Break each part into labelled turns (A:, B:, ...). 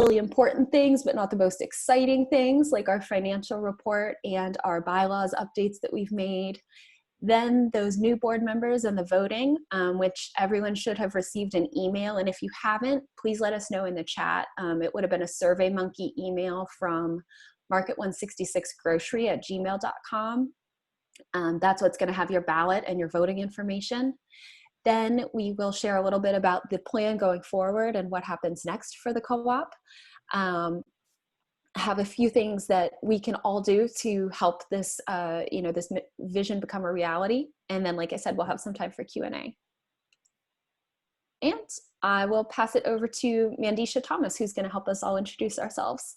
A: really important things, but not the most exciting things, like our financial report and our bylaws updates that we've made. Then those new board members and the voting, which everyone should have received an email. And if you haven't, please let us know in the chat. It would have been a SurveyMonkey email from market166grocery@gmail.com. That's what's going to have your ballot and your voting information. Then we will share a little bit about the plan going forward and what happens next for the co-op. Have a few things that we can all do to help this, this vision become a reality. And then, like I said, we'll have some time for Q&A. And I will pass it over to Mandisha Thomas, who's going to help us all introduce ourselves.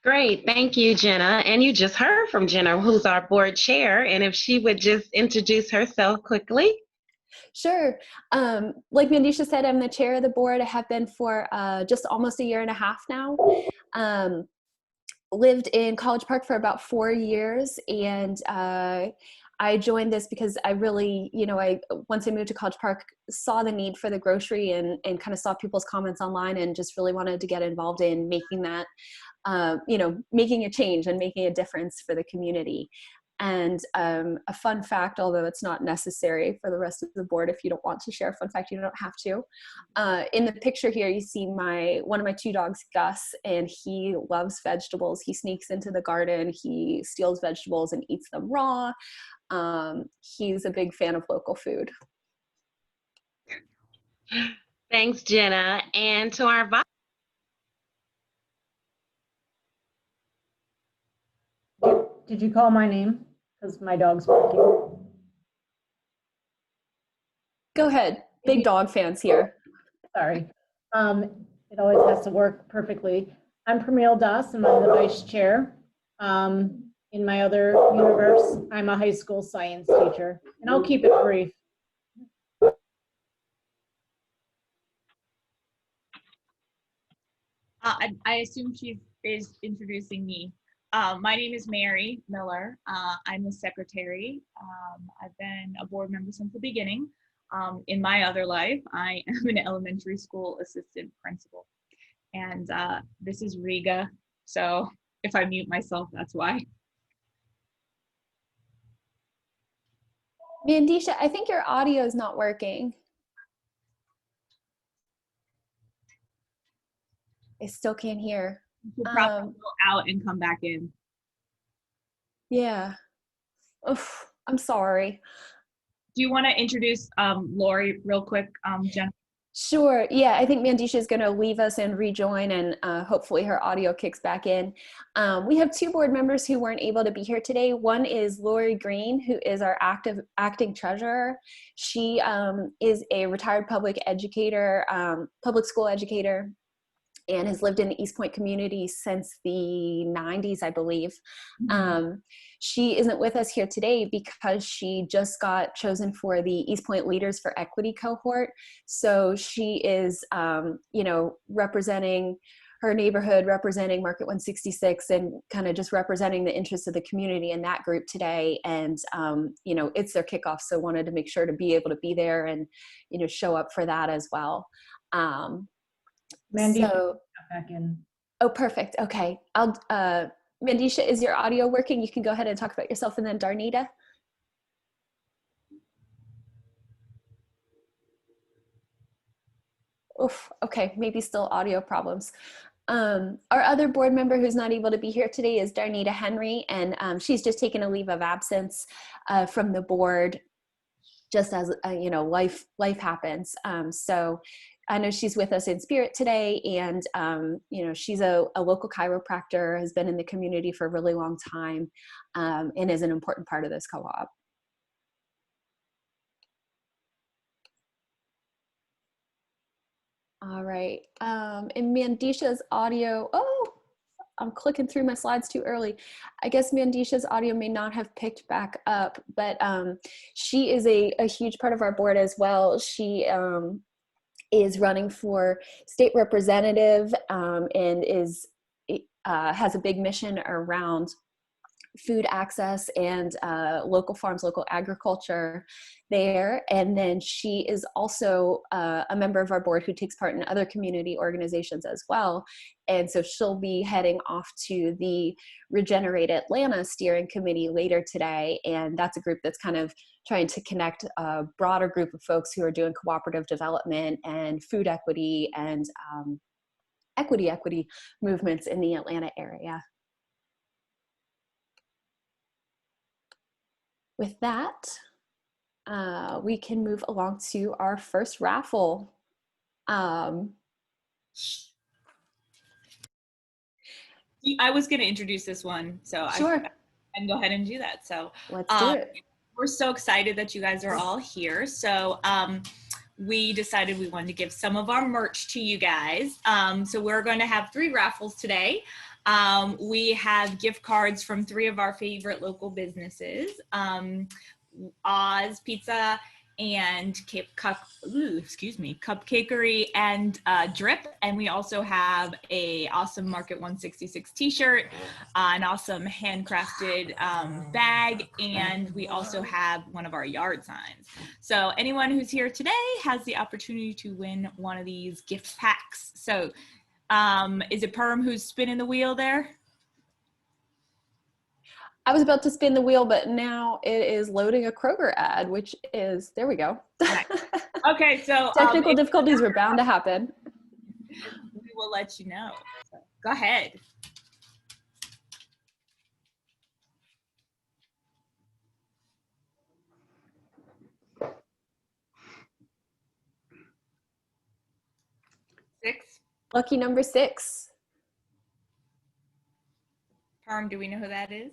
B: Great, thank you, Jenna. And you just heard from Jenna, who's our board chair, and if she would just introduce herself quickly.
A: Sure. Like Mandisha said, I'm the chair of the board. I have been for just almost a year and a half now. Lived in College Park for about 4 years, and I joined this because I really, once I moved to College Park, saw the need for the grocery and kind of saw people's comments online and just really wanted to get involved in making that, making a change and making a difference for the community. And a fun fact, although it's not necessary for the rest of the board, if you don't want to share a fun fact, you don't have to. In the picture here, you see one of my 2 dogs, Gus, and he loves vegetables. He sneaks into the garden, he steals vegetables and eats them raw. He's a big fan of local food.
B: Thanks, Jenna. And to our
C: Did you call my name? Because my dog's barking.
A: Go ahead. Big dog fans here.
C: Sorry. It always has to work perfectly. I'm Pramil Das, and I'm the vice chair. In my other universe, I'm a high school science teacher, and I'll keep it brief.
D: I assume she is introducing me. My name is Mary Miller. I'm the secretary. I've been a board member since the beginning. In my other life, I am an elementary school assistant principal. And this is Riga. So if I mute myself, that's why.
A: Mandisha, I think your audio is not working. I still can't hear.
D: You should probably go out and come back in.
A: Yeah. Oof, I'm sorry.
D: Do you want to introduce Lori real quick, Jen?
A: Sure. Yeah, I think Mandisha is going to leave us and rejoin, and hopefully her audio kicks back in. We have 2 board members who weren't able to be here today. One is Lori Green, who is our acting treasurer. She is a retired public school educator, and has lived in the East Point community since the 90s, I believe. Mm-hmm. She isn't with us here today because she just got chosen for the East Point Leaders for Equity cohort. So she is, representing her neighborhood, representing Market 166, and kind of just representing the interests of the community in that group today. And, it's their kickoff, so wanted to make sure to be able to be there and, show up for that as well.
C: Mandisha, back in.
A: Oh, perfect. Okay. Mandisha, is your audio working? You can go ahead and talk about yourself, and then Darnita. Oof, okay, maybe still audio problems. Our other board member who's not able to be here today is Darnita Henry, and she's just taken a leave of absence from the board, just as life happens. So I know she's with us in spirit today, and she's a local chiropractor, has been in the community for a really long time, and is an important part of this co-op. All right, and Mandisha's audio, I'm clicking through my slides too early. I guess Mandisha's audio may not have picked back up, but she is a huge part of our board as well. She is running for state representative, and has a big mission around food access and local farms, local agriculture there. And then she is also a member of our board who takes part in other community organizations as well. And so she'll be heading off to the Regenerate Atlanta Steering Committee later today. And that's a group that's kind of trying to connect a broader group of folks who are doing cooperative development and food equity and equity movements in the Atlanta area. With that, we can move along to our first raffle.
D: I was going to introduce this one, so
A: Sure.
D: I can go ahead and do that. So
A: Let's do it.
D: We're so excited that you guys are all here. So we decided we wanted to give some of our merch to you guys. So we're going to have 3 raffles today. We have gift cards from 3 of our favorite local businesses, Oz Pizza and Cupcakery and Drip. And we also have a awesome Market 166 t-shirt, an awesome handcrafted bag, and we also have one of our yard signs. So anyone who's here today has the opportunity to win one of these gift packs. So is it Perm who's spinning the wheel there?
A: I was about to spin the wheel, but now it is loading a Kroger ad, which is, there we go.
D: Nice. Okay, so
A: technical difficulties were bound to happen.
D: We will let you know. Go ahead. Six.
A: Lucky number 6.
D: Perm, do we know who that is?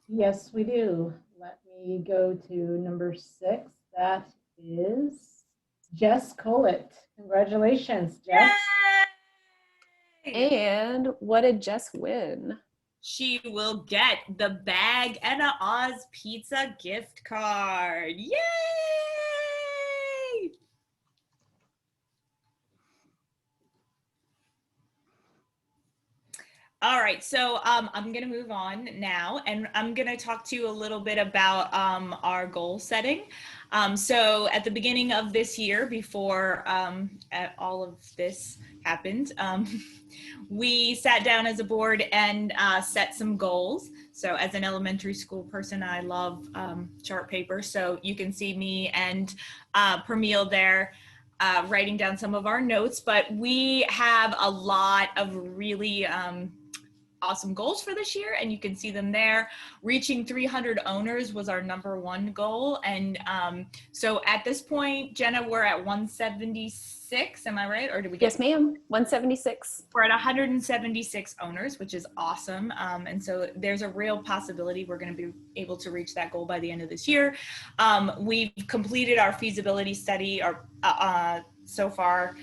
C: Yes, we do. Let me go to number 6. That is Jess Collett. Congratulations, Jess.
D: Yay!
A: And what did Jess win?
D: She will get the bag and an Oz Pizza gift card. Yay! All right, so I'm gonna move on now, and I'm gonna talk to you a little bit about our goal setting. So at the beginning of this year, before all of this happened, we sat down as a board and set some goals. So as an elementary school person, I love chart paper, so you can see me and Pramil there writing down some of our notes, but we have a lot of really awesome goals for this year, and you can see them there. Reaching 300 owners was our number 1 goal, and so at this point, Jenna, we're at 176, am I right? Or did we get—
A: Yes, ma'am, 176.
D: We're at 176 owners, which is awesome, and so there's a real possibility we're going to be able to reach that goal by the end of this year. We've completed our feasibility study so far.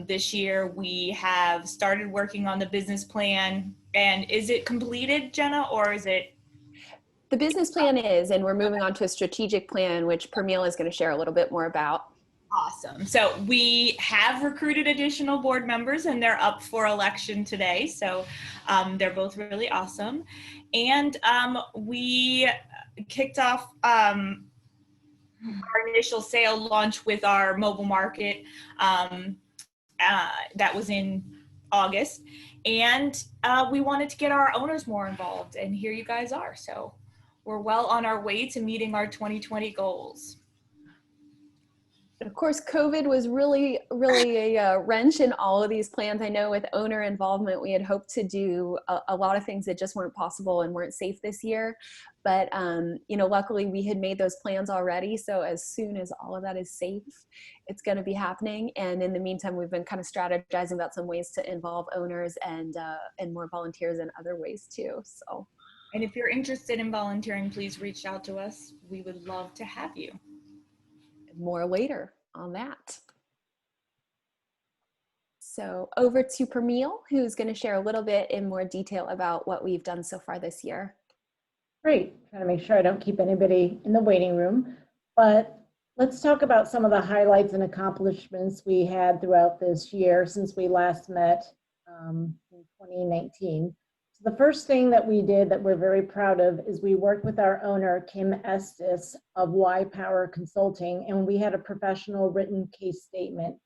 D: This year we have started working on the business plan. And is it completed, Jenna, or is it?
A: The business plan is, and we're moving on to a strategic plan, which Pramil is going to share a little bit more about.
D: Awesome. So we have recruited additional board members, and they're up for election today. So they're both really awesome. And we kicked off our initial sale launch with our mobile market that was in August. And we wanted to get our owners more involved, and here you guys are. So we're well on our way to meeting our 2020 goals.
A: Of course, COVID was really a wrench in all of these plans. I know with owner involvement, we had hoped to do a lot of things that just weren't possible and weren't safe this year. But, luckily we had made those plans already. So as soon as all of that is safe, it's going to be happening. And in the meantime, we've been kind of strategizing about some ways to involve owners and more volunteers in other ways too. So.
D: And if you're interested in volunteering, please reach out to us. We would love to have you.
A: More later on that. So over to Pramil, who's going to share a little bit in more detail about what we've done so far this year.
C: Great. Trying to make sure I don't keep anybody in the waiting room, but let's talk about some of the highlights and accomplishments we had throughout this year since we last met in 2019. So The first thing that we did that we're very proud of is we worked with our owner, Kim Estes of Y Power Consulting, and we had a professional written case statement.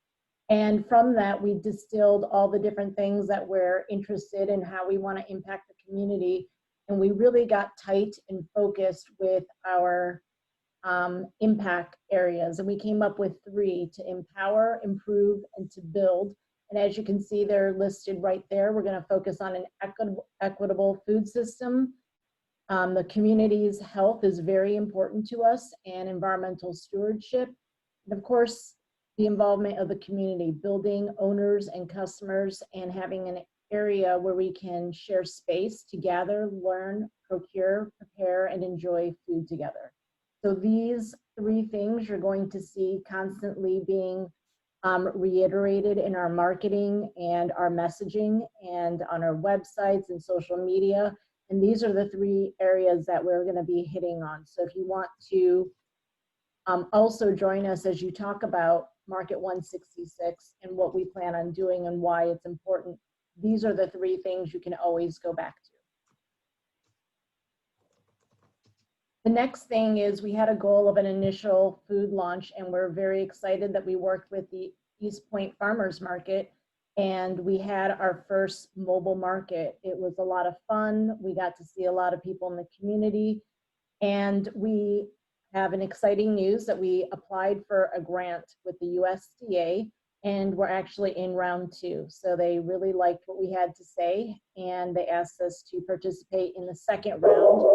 C: And from that, we distilled all the different things that we're interested in, how we want to impact the community. And we really got tight and focused with our impact areas. And we came up with 3: to empower, improve, and to build. And as you can see, they're listed right there. We're going to focus on an equitable food system. The community's health is very important to us, and environmental stewardship. And of course, the involvement of the community, building owners and customers, and having an area where we can share space to gather, learn, procure, prepare, and enjoy food together. So these 3 things you're going to see constantly being reiterated in our marketing and our messaging and on our websites and social media. And these are the 3 areas that we're going to be hitting on. So if you want to also join us as you talk about Market 166 and what we plan on doing and why it's important, these are the 3 things you can always go back to. The next thing is we had a goal of an initial food launch, and we're very excited that we worked with the East Point Farmers Market, and we had our first mobile market. It was a lot of fun. We got to see a lot of people in the community, and we have an exciting news that we applied for a grant with the USDA, and we're actually in round 2. So they really liked what we had to say, and they asked us to participate in the 2nd round.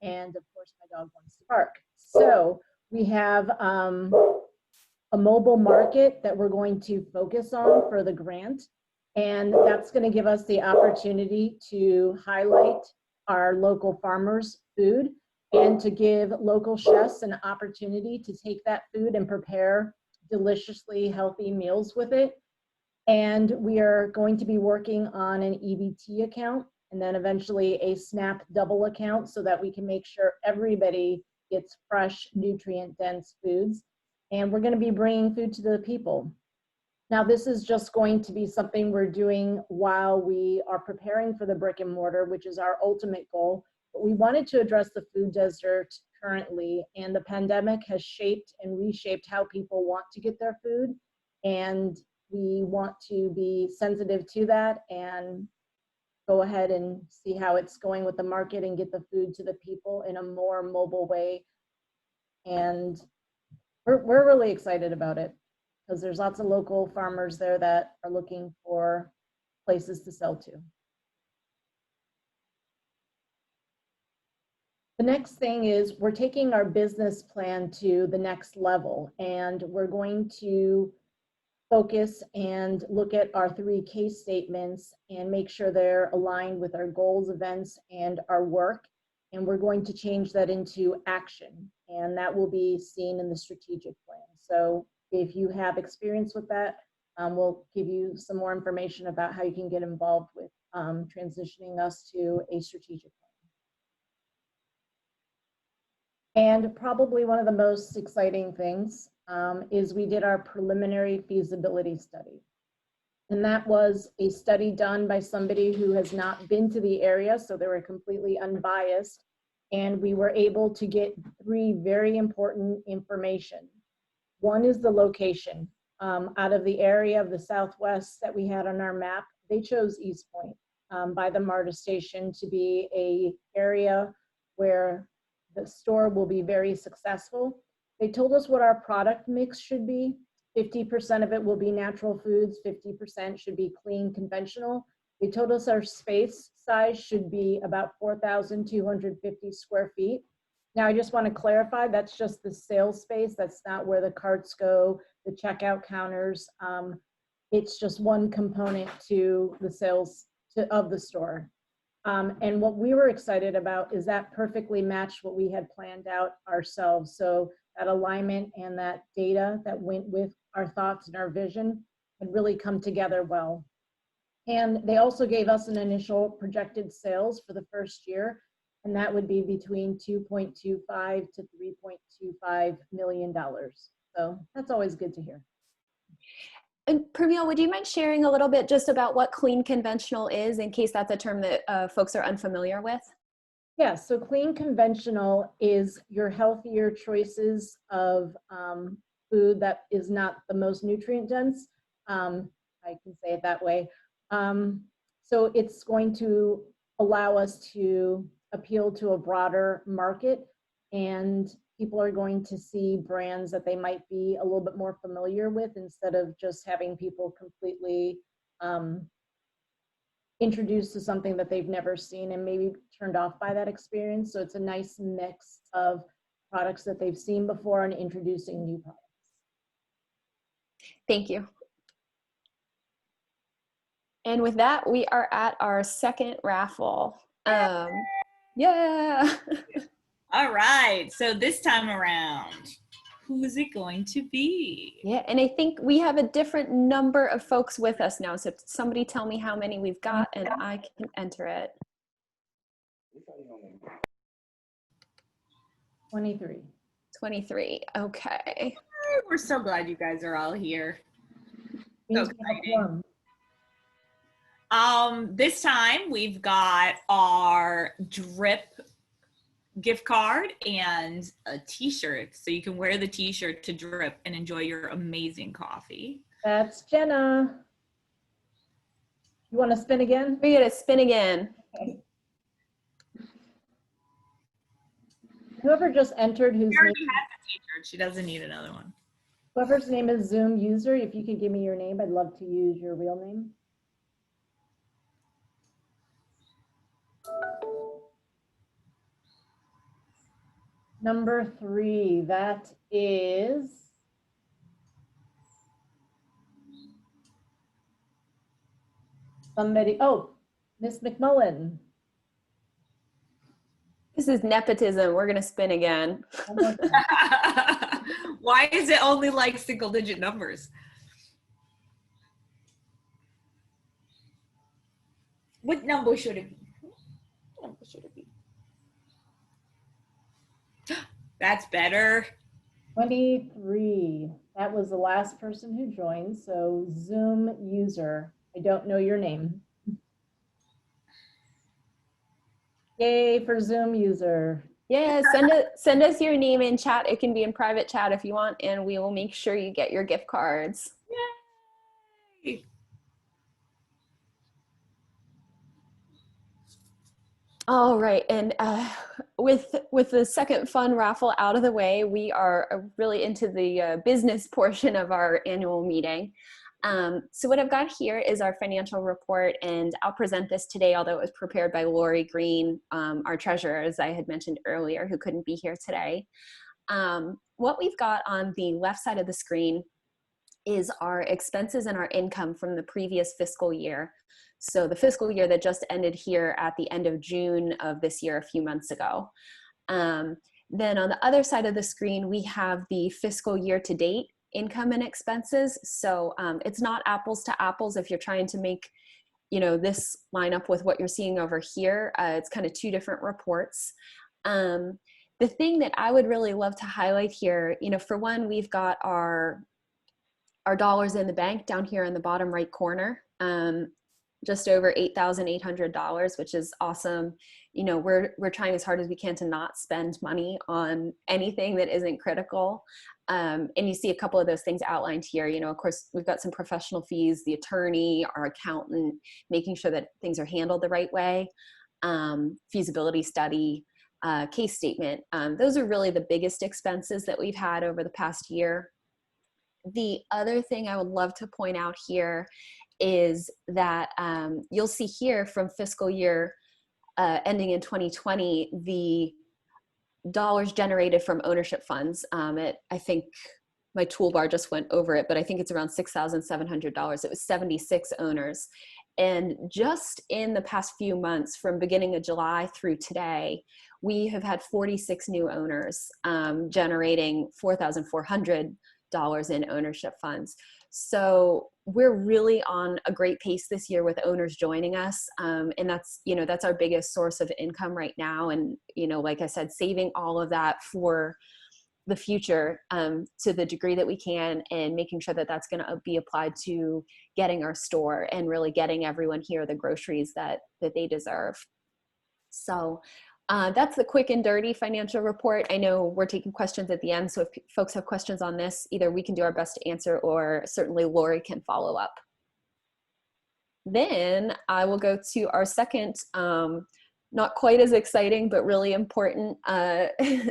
C: And of course, my dog wants to bark. So we have a mobile market that we're going to focus on for the grant. And that's going to give us the opportunity to highlight our local farmers' food and to give local chefs an opportunity to take that food and prepare deliciously healthy meals with it. And we are going to be working on an EBT account, and then eventually a SNAP double account, so that we can make sure everybody gets fresh, nutrient-dense foods. And we're going to be bringing food to the people. Now, this is just going to be something we're doing while we are preparing for the brick and mortar, which is our ultimate goal. But we wanted to address the food desert currently, and the pandemic has shaped and reshaped how people want to get their food. And we want to be sensitive to that and go ahead and see how it's going with the market and get the food to the people in a more mobile way. And we're really excited about it because there's lots of local farmers there that are looking for places to sell to. The next thing is we're taking our business plan to the next level, and we're going to focus and look at our 3 case statements and make sure they're aligned with our goals, events, and our work. And we're going to change that into action, and that will be seen in the strategic plan. So if you have experience with that, we'll give you some more information about how you can get involved with transitioning us to a strategic plan. And probably one of the most exciting things is we did our preliminary feasibility study. And that was a study done by somebody who has not been to the area, so they were completely unbiased. And we were able to get 3 very important information. One is the location. Out of the area of the Southwest that we had on our map, they chose East Point by the MARTA station to be an area where the store will be very successful. They told us what our product mix should be. 50% of it will be natural foods, 50% should be clean, conventional. They told us our space size should be about 4,250 square feet. Now, I just want to clarify, that's just the sales space. That's not where the carts go, the checkout counters. It's just one component to the sales of the store. And what we were excited about is that perfectly matched what we had planned out ourselves. So that alignment and that data that went with our thoughts and our vision had really come together well. And they also gave us an initial projected sales for the first year, and that would be between $2.25 to $3.25 million. So that's always good to hear.
A: And Pramil, would you mind sharing a little bit just about what clean conventional is, in case that's a term that folks are unfamiliar with?
C: Yeah, so clean conventional is your healthier choices of food that is not the most nutrient dense. I can say it that way. So it's going to allow us to appeal to a broader market, and people are going to see brands that they might be a little bit more familiar with, instead of just having people completely introduced to something that they've never seen and maybe turned off by that experience. So it's a nice mix of products that they've seen before and introducing new products.
A: Thank you. And with that, we are at our second raffle. Yeah.
D: All right. So this time around, who is it going to be?
A: Yeah, and I think we have a different number of folks with us now. So somebody tell me how many we've got and I can enter it.
C: 23.
A: 23. Okay.
D: We're so glad you guys are all here.
C: Means
D: So
C: we have
D: exciting.
C: one.
D: This time we've got our drip gift card and a t-shirt, so you can wear the t-shirt to drip and enjoy your amazing coffee.
C: That's Jenna. You want to spin again?
A: We get to spin again.
C: Okay. Whoever just entered,
D: She already has a t-shirt. She doesn't need another one.
C: whoever's name is Zoom user, if you could give me your name, I'd love to use your real name. Number 3, that is somebody, oh, Miss McMullen.
A: This is nepotism. We're going to spin again.
D: Why is it only like single digit numbers? What number should it be? What number should it be? That's better.
C: 23. That was the last person who joined. So Zoom user, I don't know your name. Yay for Zoom user.
A: Yeah, send us your name in chat. It can be in private chat if you want, and we will make sure you get your gift cards.
D: Yay.
A: All right, and with the second fun raffle out of the way, we are really into the business portion of our annual meeting. So what I've got here is our financial report, and I'll present this today, although it was prepared by Lori Green, our treasurer, as I had mentioned earlier, who couldn't be here today. What we've got on the left side of the screen is our expenses and our income from the previous fiscal year. So the fiscal year that just ended here at the end of June of this year, a few months ago. Then on the other side of the screen, we have the fiscal year to date income and expenses. So it's not apples to apples if you're trying to make, this line up with what you're seeing over here. It's kind of two different reports. The thing that I would really love to highlight here, for one, we've got our dollars in the bank down here in the bottom right corner. Just over $8,800, which is awesome. We're trying as hard as we can to not spend money on anything that isn't critical. And you see a couple of those things outlined here. Of course, we've got some professional fees, the attorney, our accountant, making sure that things are handled the right way, feasibility study, case statement. Those are really the biggest expenses that we've had over the past year. The other thing I would love to point out here is that you'll see here from fiscal year ending in 2020, the dollars generated from ownership funds. I think my toolbar just went over it, but I think it's around $6,700. It was 76 owners. And just in the past few months, from beginning of July through today, we have had 46 new owners generating $4,400 in ownership funds. So we're really on a great pace this year with owners joining us. And that's our biggest source of income right now. And, like I said, saving all of that for the future to the degree that we can, and making sure that that's going to be applied to getting our store and really getting everyone here the groceries that they deserve. So that's the quick and dirty financial report. I know we're taking questions at the end, so if folks have questions on this, either we can do our best to answer, or certainly Lori can follow up. Then I will go to our second, not quite as exciting, but really important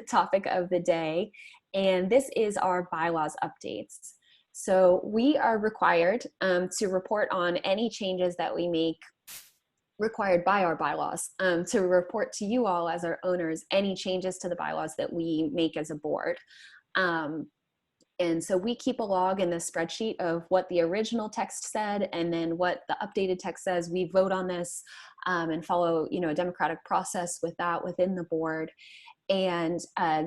A: topic of the day. And this is our bylaws updates. So we are required to report on any changes that we make, required by our bylaws, to report to you all as our owners any changes to the bylaws that we make as a board. And so we keep a log in this spreadsheet of what the original text said and then what the updated text says. We vote on this and follow, a democratic process with that within the board. And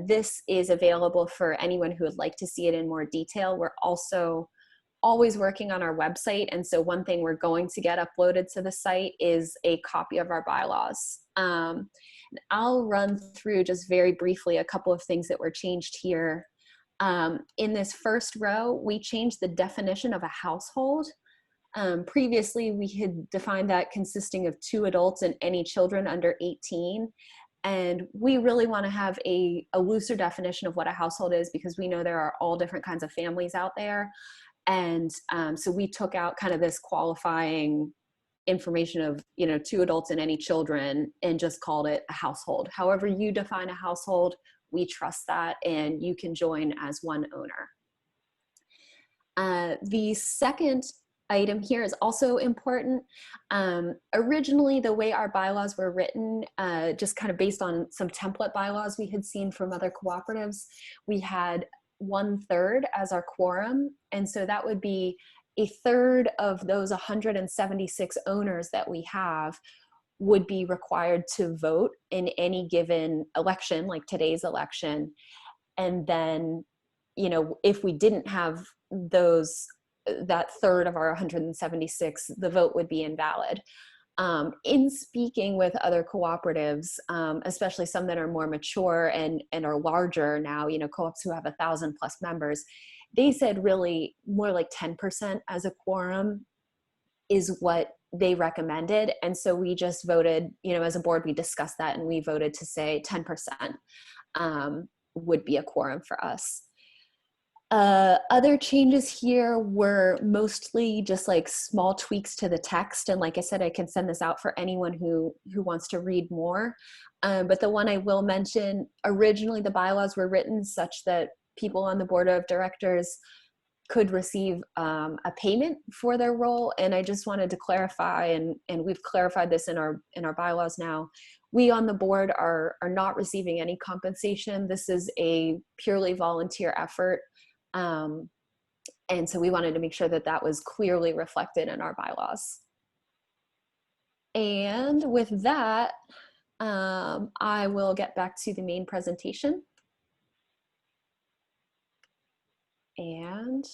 A: this is available for anyone who would like to see it in more detail. We're also always working on our website. And so one thing we're going to get uploaded to the site is a copy of our bylaws. I'll run through just very briefly a couple of things that were changed here. In this first row, we changed the definition of a household. Previously, we had defined that consisting of 2 adults and any children under 18. And we really want to have a looser definition of what a household is, because we know there are all different kinds of families out there. And so we took out kind of this qualifying information of, 2 adults and any children, and just called it a household. However you define a household, we trust that, and you can join as one owner. The second item here is also important. Originally, the way our bylaws were written, just kind of based on some template bylaws we had seen from other cooperatives, we had 1/3 as our quorum. And so that would be 1/3 of those 176 owners that we have would be required to vote in any given election, like today's election. And then, if we didn't have that 1/3 of our 176, the vote would be invalid. In speaking with other cooperatives, especially some that are more mature and are larger now, co-ops who have 1,000+ members, they said really more like 10% as a quorum is what they recommended. And so we just voted, as a board, we discussed that, and we voted to say 10% would be a quorum for us. Other changes here were mostly just like small tweaks to the text. And like I said, I can send this out for anyone who wants to read more. But the one I will mention, originally the bylaws were written such that people on the board of directors could receive a payment for their role. And I just wanted to clarify, and we've clarified this in our bylaws now, we on the board are not receiving any compensation. This is a purely volunteer effort. And so we wanted to make sure that that was clearly reflected in our bylaws. And with that, I will get back to the main presentation. And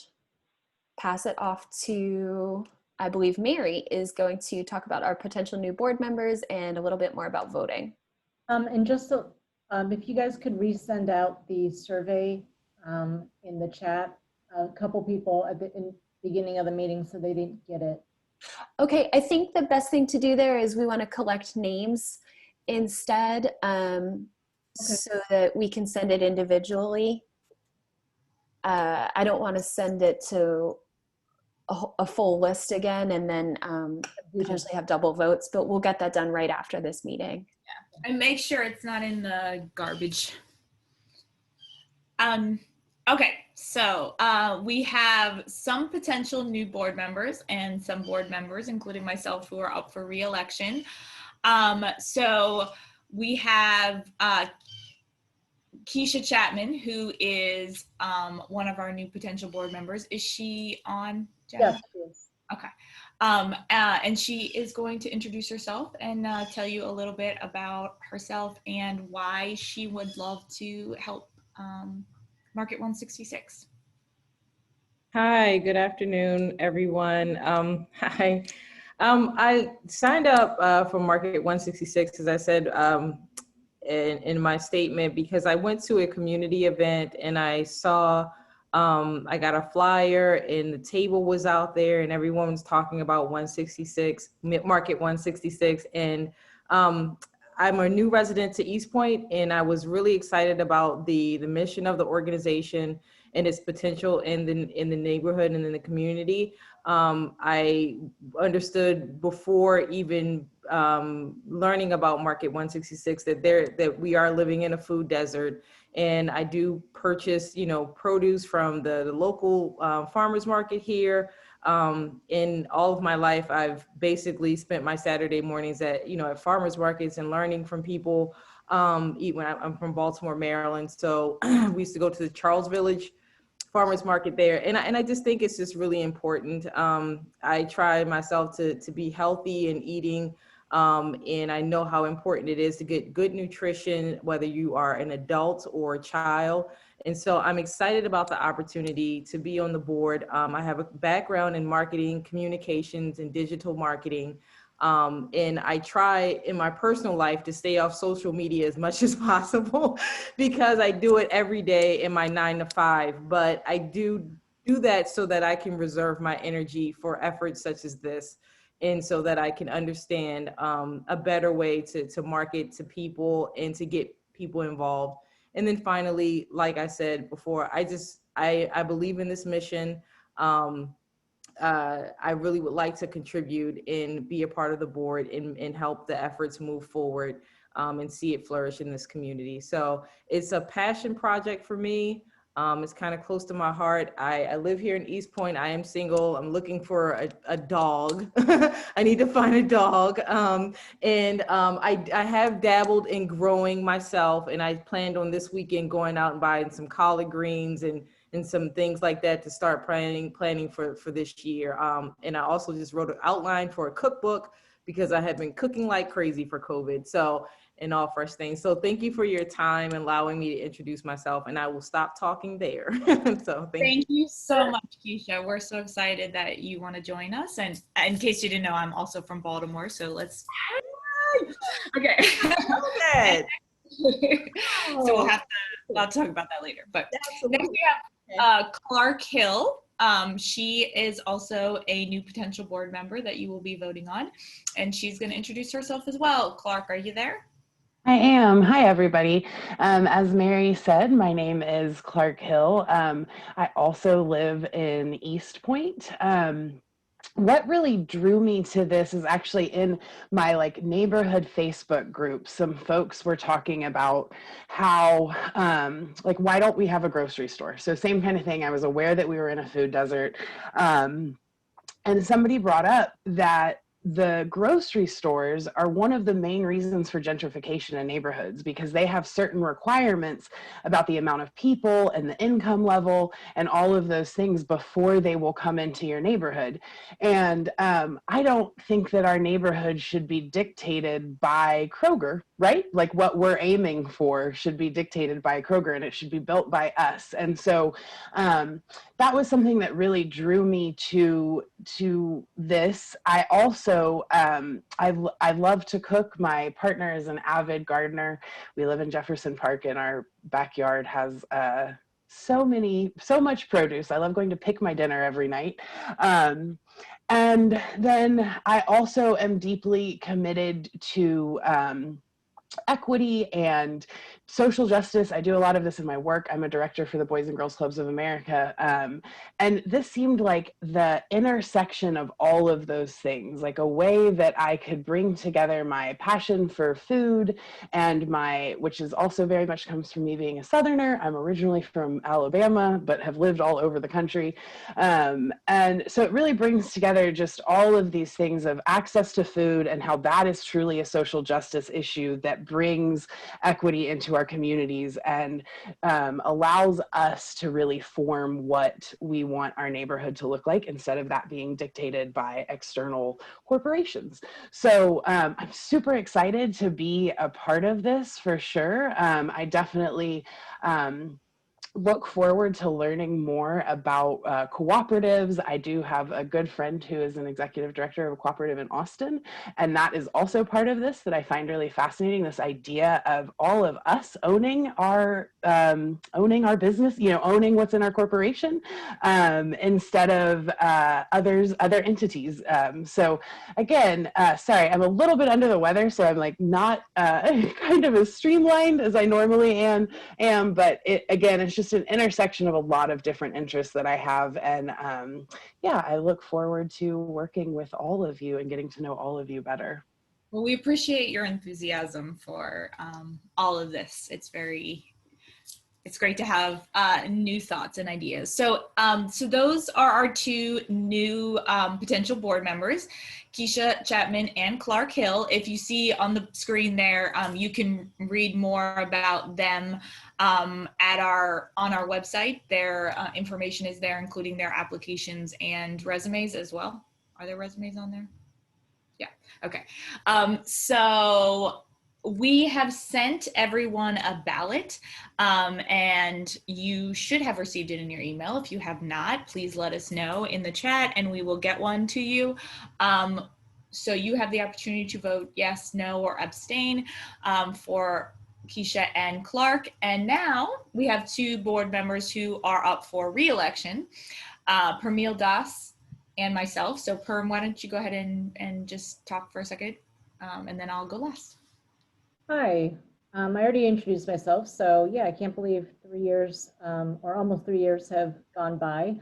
A: pass it off to, I believe Mary is going to talk about our potential new board members and a little bit more about voting.
C: And just so, if you guys could resend out the survey in the chat, a couple people at the beginning of the meeting, so they didn't get it.
A: Okay, I think the best thing to do there is we want to collect names instead, so that we can send it individually. I don't want to send it to a full list again and then potentially have double votes, but we'll get that done right after this meeting.
D: Yeah, and make sure it's not in the garbage. Okay, so we have some potential new board members and some board members, including myself, who are up for re-election. So we have Keisha Chapman, who is one of our new potential board members. Is she on, Jen?
C: Yes, yes.
D: Okay. And she is going to introduce herself and tell you a little bit about herself and why she would love to help Market 166.
E: Hi, good afternoon, everyone. Hi. I signed up for Market 166, as I said, in my statement because I went to a community event and I saw, I got a flyer and the table was out there and everyone was talking about 166, Market 166. And I'm a new resident to East Point, and I was really excited about the mission of the organization and its potential in the neighborhood and in the community. I understood before even learning about Market 166 that we are living in a food desert, and I do purchase, produce from the local farmers market here. In all of my life, I've basically spent my Saturday mornings at farmers markets and learning from people. When I'm from Baltimore, Maryland, so we used to go to the Charles Village farmers market there, and I just think it's just really important. I try myself to be healthy and eating, and I know how important it is to get good nutrition, whether you are an adult or a child. And so I'm excited about the opportunity to be on the board. I have a background in marketing, communications, and digital marketing. And I try in my personal life to stay off social media as much as possible because I do it every day in my 9 to 5, but I do that so that I can reserve my energy for efforts such as this. And so that I can understand a better way to market to people and to get people involved. And then finally, like I said before, I believe in this mission. I really would like to contribute and be a part of the board and help the efforts move forward and see it flourish in this community. So it's a passion project for me. It's kind of close to my heart. I live here in East Point. I am single. I'm looking for a dog. I need to find a dog. I have dabbled in growing myself, and I planned on this weekend going out and buying some collard greens and some things like that to start planning for this year. And I also just wrote an outline for a cookbook because I have been cooking like crazy for COVID. So, and all fresh things. So thank you for your time and allowing me to introduce myself, and I will stop talking there. So
D: thank you so much, Keisha. We're so excited that you want to join us. And in case you didn't know, I'm also from Baltimore. So let's, okay. So I'll talk about that later. But next we have Clark Hill. She is also a new potential board member that you will be voting on, and she's going to introduce herself as well. Clark, are you there?
F: I am. Hi, everybody. As Mary said, my name is Clark Hill. I also live in East Point. What really drew me to this is actually in my neighborhood Facebook group. Some folks were talking about how why don't we have a grocery store? So same kind of thing. I was aware that we were in a food desert. And somebody brought up that the grocery stores are one of the main reasons for gentrification in neighborhoods because they have certain requirements about the amount of people and the income level and all of those things before they will come into your neighborhood. And I don't think that our neighborhood should be dictated by Kroger, right? Like what we're aiming for should be dictated by Kroger, and it should be built by us. And so that was something that really drew me to this. I also, I love to cook. My partner is an avid gardener. We live in Jefferson Park, and our backyard has so much produce. I love going to pick my dinner every night. And then I also am deeply committed to equity and social justice. I do a lot of this in my work. I'm a director for the Boys and Girls Clubs of America. And this seemed like the intersection of all of those things, like a way that I could bring together my passion for food and which is also very much comes from me being a Southerner. I'm originally from Alabama, but have lived all over the country. And so it really brings together just all of these things of access to food and how that is truly a social justice issue that brings equity into our communities and allows us to really form what we want our neighborhood to look like instead of that being dictated by external corporations. So I'm super excited to be a part of this for sure. I definitely look forward to learning more about cooperatives. I do have a good friend who is an executive director of a cooperative in Austin, and that is also part of this that I find really fascinating, this idea of all of us owning our business, owning what's in our corporation, instead of other entities. So again, sorry, I'm a little bit under the weather, so I'm like not kind of as streamlined as I normally am, but again, it's just an intersection of a lot of different interests that I have. And yeah, I look forward to working with all of you and getting to know all of you better.
D: Well, we appreciate your enthusiasm for all of this. It's great to have new thoughts and ideas. So those are our two new potential board members, Keisha Chapman and Clark Hill. If you see on the screen there, you can read more about them on our website. Their information is there, including their applications and resumes as well. Are there resumes on there? Yeah, okay. So we have sent everyone a ballot, and you should have received it in your email. If you have not, please let us know in the chat and we will get one to you. So you have the opportunity to vote yes, no, or abstain for Keisha and Clark. And now we have two board members who are up for re-election, Pramil Das and myself. So Perm, why don't you go ahead and just talk for a second, and then I'll go last.
C: Hi, I already introduced myself, so yeah, I can't believe 3 years, or almost 3 years have gone by.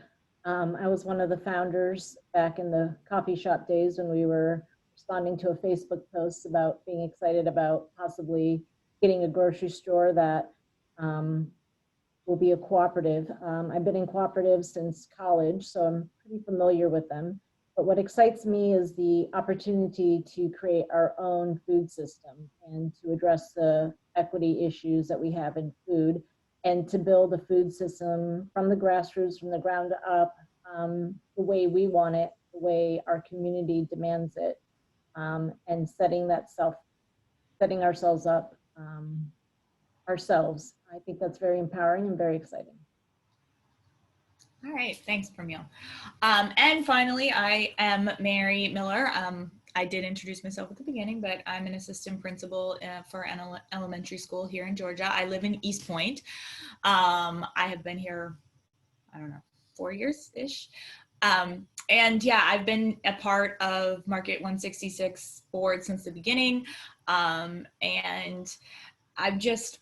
C: I was one of the founders back in the coffee shop days when we were responding to a Facebook post about being excited about possibly getting a grocery store that will be a cooperative. I've been in cooperatives since college, so I'm pretty familiar with them. But what excites me is the opportunity to create our own food system and to address the equity issues that we have in food, and to build a food system from the grassroots, from the ground up, the way we want it, the way our community demands it, and setting ourselves up ourselves. I think that's very empowering and very exciting.
D: All right, thanks, Pramil. And finally, I am Mary Miller. I did introduce myself at the beginning, but I'm an assistant principal for an elementary school here in Georgia. I live in East Point. I have been here, I don't know, 4 years-ish. And yeah, I've been a part of Market 166 board since the beginning. And I'm just,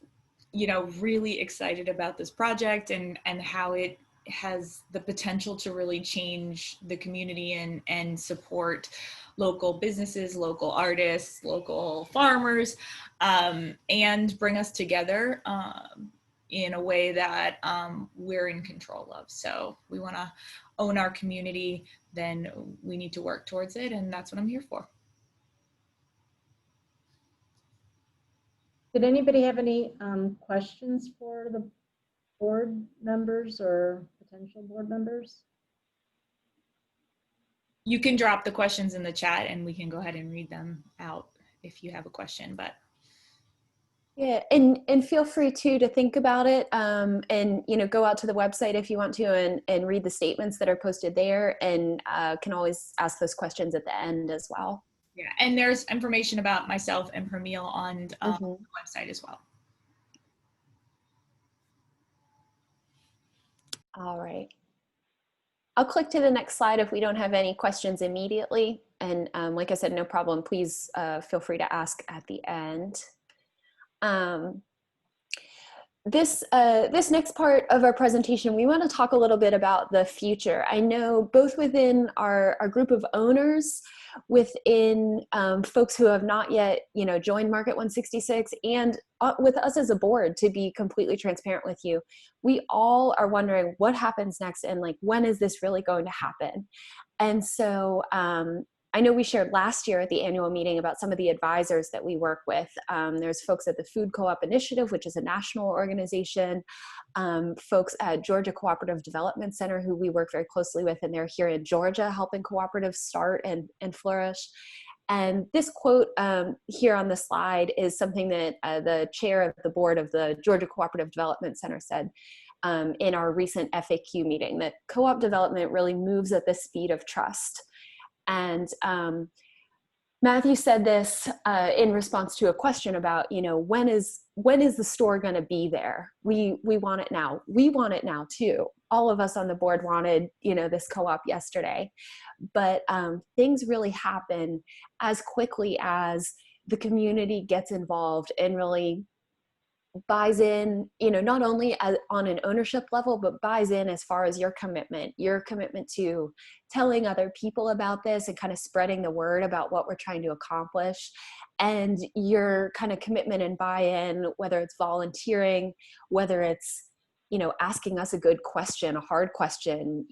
D: really excited about this project and how it has the potential to really change the community and support local businesses, local artists, local farmers, and bring us together in a way that we're in control of. So we want to own our community, then we need to work towards it, and that's what I'm here for.
C: Did anybody have any questions for the board members or potential board members?
D: You can drop the questions in the chat and we can go ahead and read them out if you have a question, but.
A: Yeah, and feel free to think about it, and go out to the website if you want to and read the statements that are posted there, and can always ask those questions at the end as well.
D: Yeah, and there's information about myself and Pramil on the website as well.
A: All right. I'll click to the next slide if we don't have any questions immediately. And like I said, no problem. Please feel free to ask at the end. This next part of our presentation, we want to talk a little bit about the future. I know both within our group of owners, within folks who have not yet, joined Market 166, and with us as a board, to be completely transparent with you, we all are wondering what happens next and when is this really going to happen? And so I know we shared last year at the annual meeting about some of the advisors that we work with. There's folks at the Food Co-op Initiative, which is a national organization, folks at Georgia Cooperative Development Center, who we work very closely with, and they're here in Georgia helping cooperatives start and flourish. And this quote here on the slide is something that the chair of the board of the Georgia Cooperative Development Center said. in our recent FAQ meeting, that co-op development really moves at the speed of trust. And Matthew said this in response to a question about, when is the store going to be there? We want it now. We want it now too. All of us on the board wanted, this co-op yesterday, but things really happen as quickly as the community gets involved and really buys in, not only on an ownership level, but buys in as far as your commitment to telling other people about this and kind of spreading the word about what we're trying to accomplish, and your kind of commitment and buy-in, whether it's volunteering, whether it's, asking us a good question, a hard question,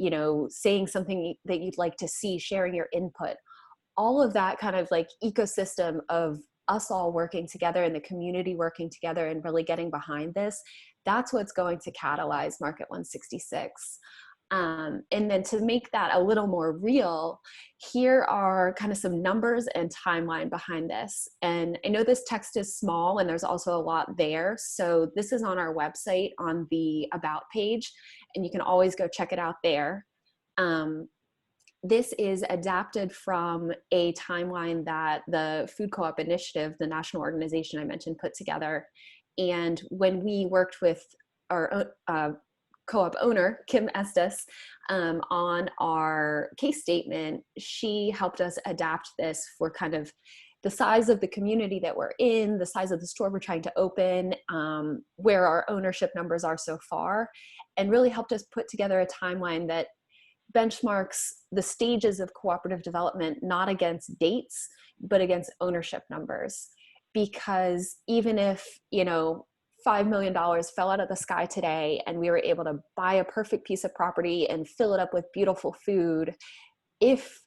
A: saying something that you'd like to see, sharing your input, all of that kind of like ecosystem of us all working together and the community working together and really getting behind this, that's what's going to catalyze Market 166. And then to make that a little more real, here are kind of some numbers and timeline behind this. And I know this text is small and there's also a lot there. So this is on our website on the About page, and you can always go check it out there. This is adapted from a timeline that the Food Co-op Initiative, the national organization I mentioned, put together. And when we worked with our co-op owner, Kim Estes, on our case statement, she helped us adapt this for kind of the size of the community that we're in, the size of the store we're trying to open, where our ownership numbers are so far, and really helped us put together a timeline that benchmarks the stages of cooperative development, not against dates, but against ownership numbers. Because even if, $5 million fell out of the sky today and we were able to buy a perfect piece of property and fill it up with beautiful food, if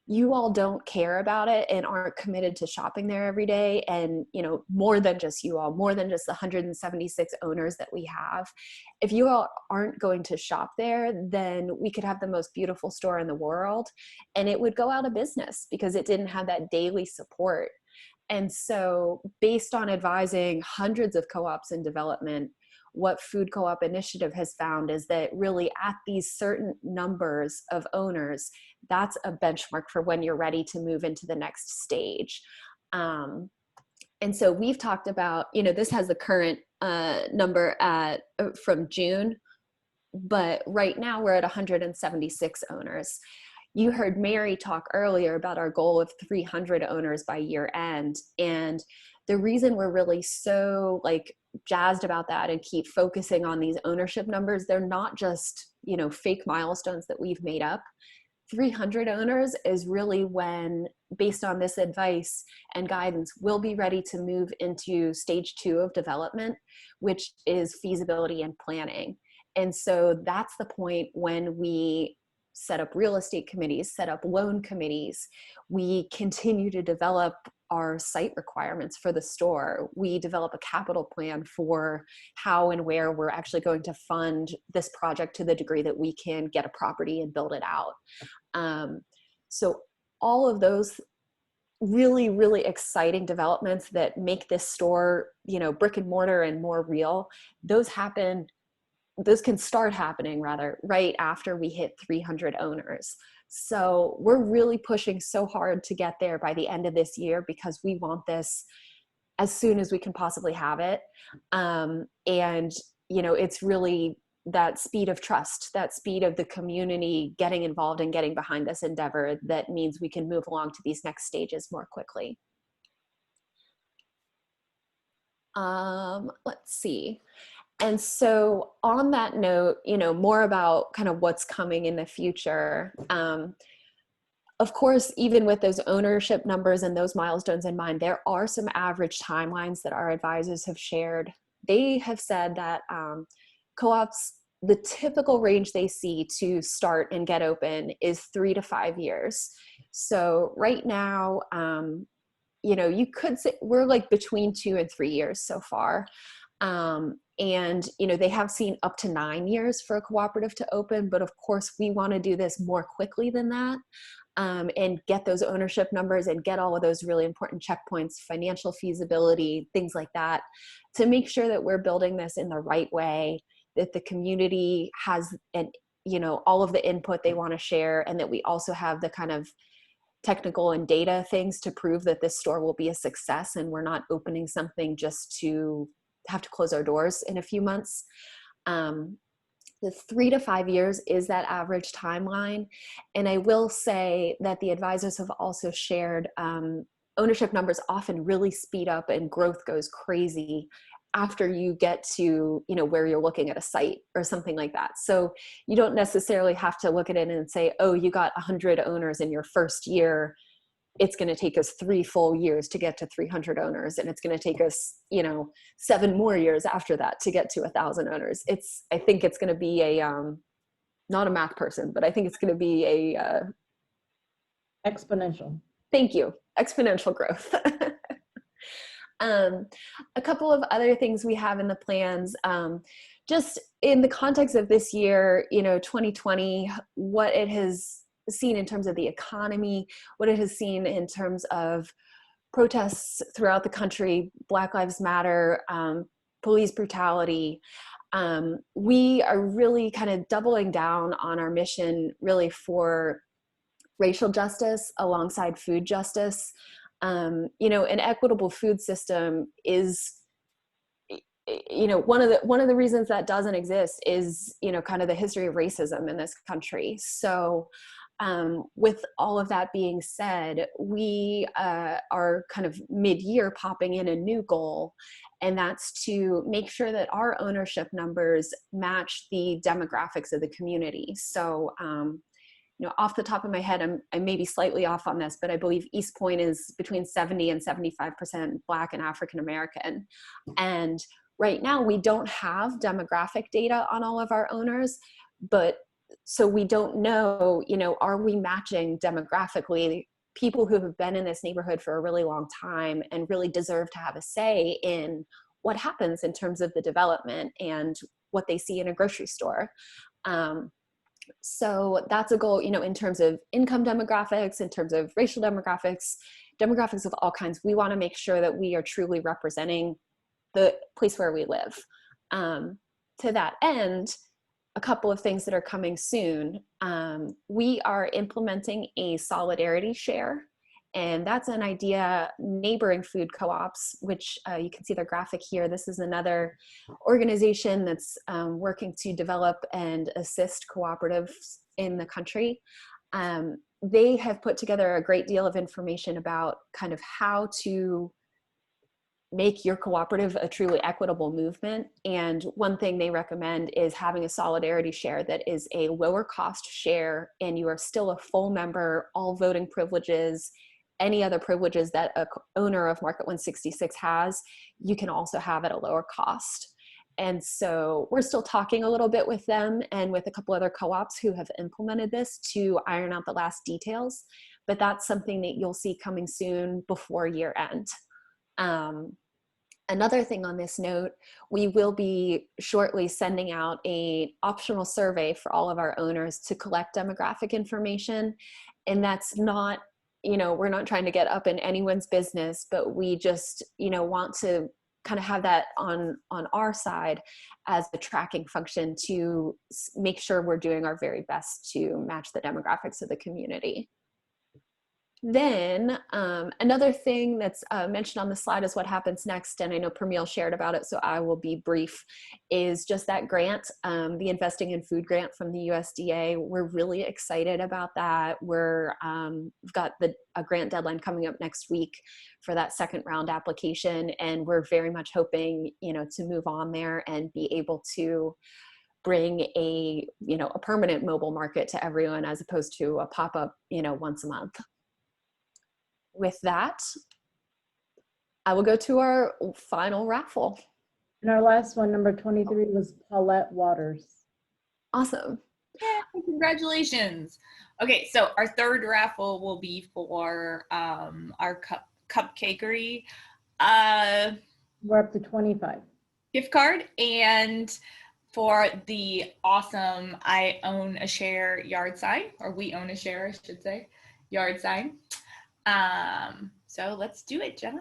A: you all don't care about it and aren't committed to shopping there every day, and more than just you all, more than just the 176 owners that we have, if you all aren't going to shop there, then we could have the most beautiful store in the world and it would go out of business because it didn't have that daily support. And so based on advising hundreds of co-ops in development, what Food Co-op Initiative has found is that really at these certain numbers of owners, that's a benchmark for when you're ready to move into the next stage. And so we've talked about, this has the current number from June, but right now we're at 176 owners. You heard Mary talk earlier about our goal of 300 owners by year end. And the reason we're really so jazzed about that and keep focusing on these ownership numbers, they're not just, fake milestones that we've made up. 300 owners is really when, based on this advice and guidance, we'll be ready to move into stage 2 of development, which is feasibility and planning. And so that's the point when we set up real estate committees, set up loan committees. We continue to develop our site requirements for the store. We develop a capital plan for how and where we're actually going to fund this project to the degree that we can get a property and build it out. So all of those really, really exciting developments that make this store, brick and mortar and more real, those can start happening right after we hit 300 owners. So we're really pushing so hard to get there by the end of this year because we want this as soon as we can possibly have it. And, it's really that speed of trust, that speed of the community getting involved and getting behind this endeavor that means we can move along to these next stages more quickly. Let's see. And so on that note, more about kind of what's coming in the future. Of course, even with those ownership numbers and those milestones in mind, there are some average timelines that our advisors have shared. They have said that co-ops, the typical range they see to start and get open is 3 to 5 years. So right now, you could say we're between 2 and 3 years so far. And, they have seen up to 9 years for a cooperative to open, but of course we want to do this more quickly than that, and get those ownership numbers and get all of those really important checkpoints, financial feasibility, things like that, to make sure that we're building this in the right way that the community has an, you know, all of the input they want to share, and that we also have the kind of technical and data things to prove that this store will be a success, and we're not opening something just to have to close our doors in a few months. The 3 to 5 years is that average timeline. And I will say that the advisors have also shared ownership numbers often really speed up and growth goes crazy after you get to, you know, where you're looking at a site or something like that. So you don't necessarily have to look at it and say, oh, you got 100 owners in your first year. It's going to take us 3 full years to get to 300 owners. And it's going to take us, you know, 7 more years after that to get to 1,000 owners. I think it's going to be a, not a math person, but I think it's going to be a,
C: Exponential.
A: thank you, exponential growth. A couple of other things we have in the plans, just in the context of this year, you know, 2020, what it has seen in terms of the economy, what it has seen in terms of protests throughout the country, Black Lives Matter, police brutality. We are really kind of doubling down on our mission really for racial justice alongside food justice. You know, an equitable food system is, you know, one of the reasons that doesn't exist is, you know, kind of the history of racism in this country. So with all of that being said, we are kind of mid-year popping in a new goal, and that's to make sure that our ownership numbers match the demographics of the community. So, you know, off the top of my head, I may be slightly off on this, but I believe East Point is between 70 and 75% Black and African American. And right now we don't have demographic data on all of our owners, but so we don't know, you know, are we matching demographically people who have been in this neighborhood for a really long time and really deserve to have a say in what happens in terms of the development and what they see in a grocery store. So that's a goal, you know, in terms of income demographics, in terms of racial demographics, demographics of all kinds. We want to make sure that we are truly representing the place where we live. To that end, a couple of things that are coming soon. We are implementing a solidarity share, and that's an idea neighboring food co-ops, which you can see their graphic here. This is another organization that's working to develop and assist cooperatives in the country. They have put together a great deal of information about kind of how to make your cooperative a truly equitable movement. And one thing they recommend is having a solidarity share that is a lower cost share, and you are still a full member, all voting privileges, any other privileges that a owner of Market 166 has, you can also have at a lower cost. And so we're still talking a little bit with them and with a couple other co-ops who have implemented this to iron out the last details, but that's something that you'll see coming soon before year end. Another thing on this note, we will be shortly sending out an optional survey for all of our owners to collect demographic information. And that's not, you know, we're not trying to get up in anyone's business, but we just, you know, want to kind of have that on our side as a tracking function to make sure we're doing our very best to match the demographics of the community. Then another thing that's mentioned on the slide is what happens next, and I know Pramil shared about it, so I will be brief, is just that grant, the Investing in Food grant from the USDA. We're really excited about that. We've got a grant deadline coming up next week for that second round application, and we're very much hoping, you know, to move on there and be able to bring a, you know, a permanent mobile market to everyone as opposed to a pop-up, you know, once a month. With that, I will go to our final raffle.
C: And our last one, number 23, was Paulette Waters.
A: Awesome.
D: Yeah, congratulations. Okay, so our third raffle will be for our cupcakery
C: We're up to 25.
D: gift card, and for the awesome I own a share yard sign, or we own a share, I should say, yard sign. So let's do it, Jenna.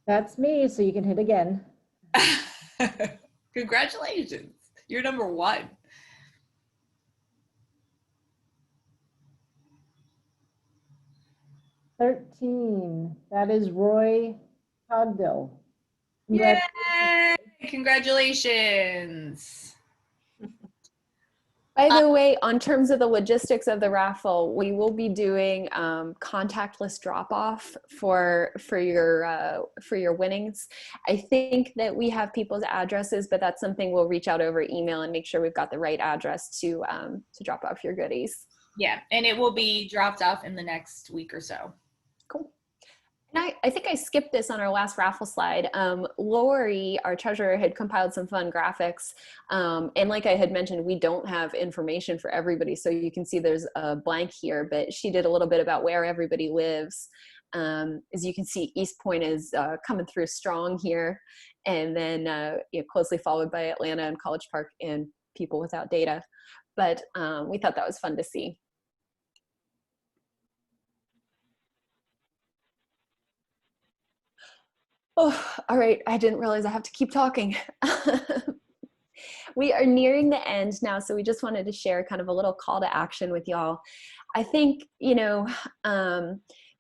C: That's me, so you can hit again.
G: Congratulations. You're number 1.
C: 13. That is Roy Cogdill.
G: Yay! Congratulations.
A: By the way, on terms of the logistics of the raffle, we will be doing contactless drop-off for your winnings. I think that we have people's addresses, but that's something we'll reach out over email and make sure we've got the right address to drop off your goodies.
G: Yeah, and it will be dropped off in the next week or so.
A: Cool. And I think I skipped this on our last raffle slide. Lori, our treasurer, had compiled some fun graphics. And like I had mentioned, we don't have information for everybody. So you can see there's a blank here, but she did a little bit about where everybody lives. As you can see, East Point is coming through strong here. And then closely followed by Atlanta and College Park and people without data. But we thought that was fun to see. Oh, all right. I didn't realize I have to keep talking. We are nearing the end now, so we just wanted to share kind of a little call to action with y'all. I think,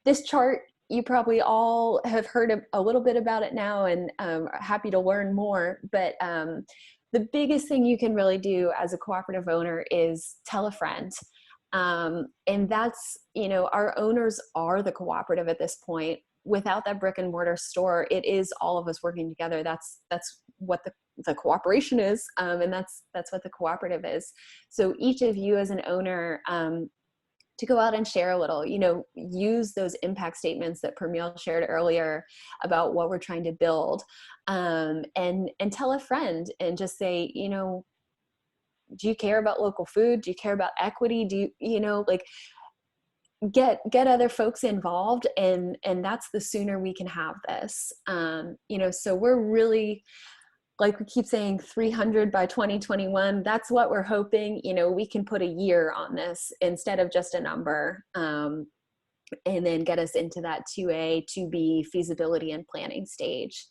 A: this chart, you probably all have heard a little bit about it now and are happy to learn more. But the biggest thing you can really do as a cooperative owner is tell a friend. And that's, our owners are the cooperative at this point. Without that brick and mortar store, it is all of us working together. That's what the cooperation is, and that's what the cooperative is. So each of you as an owner, to go out and share a little, use those impact statements that Pramil shared earlier about what we're trying to build, and tell a friend and just say, do you care about local food? Do you care about equity? Do you, get other folks involved, and that's the sooner we can have this. So we're really, like we keep saying, 300 by 2021. That's what we're hoping. We can put a year on this instead of just a number, and then get us into that 2A, 2B feasibility and planning stage.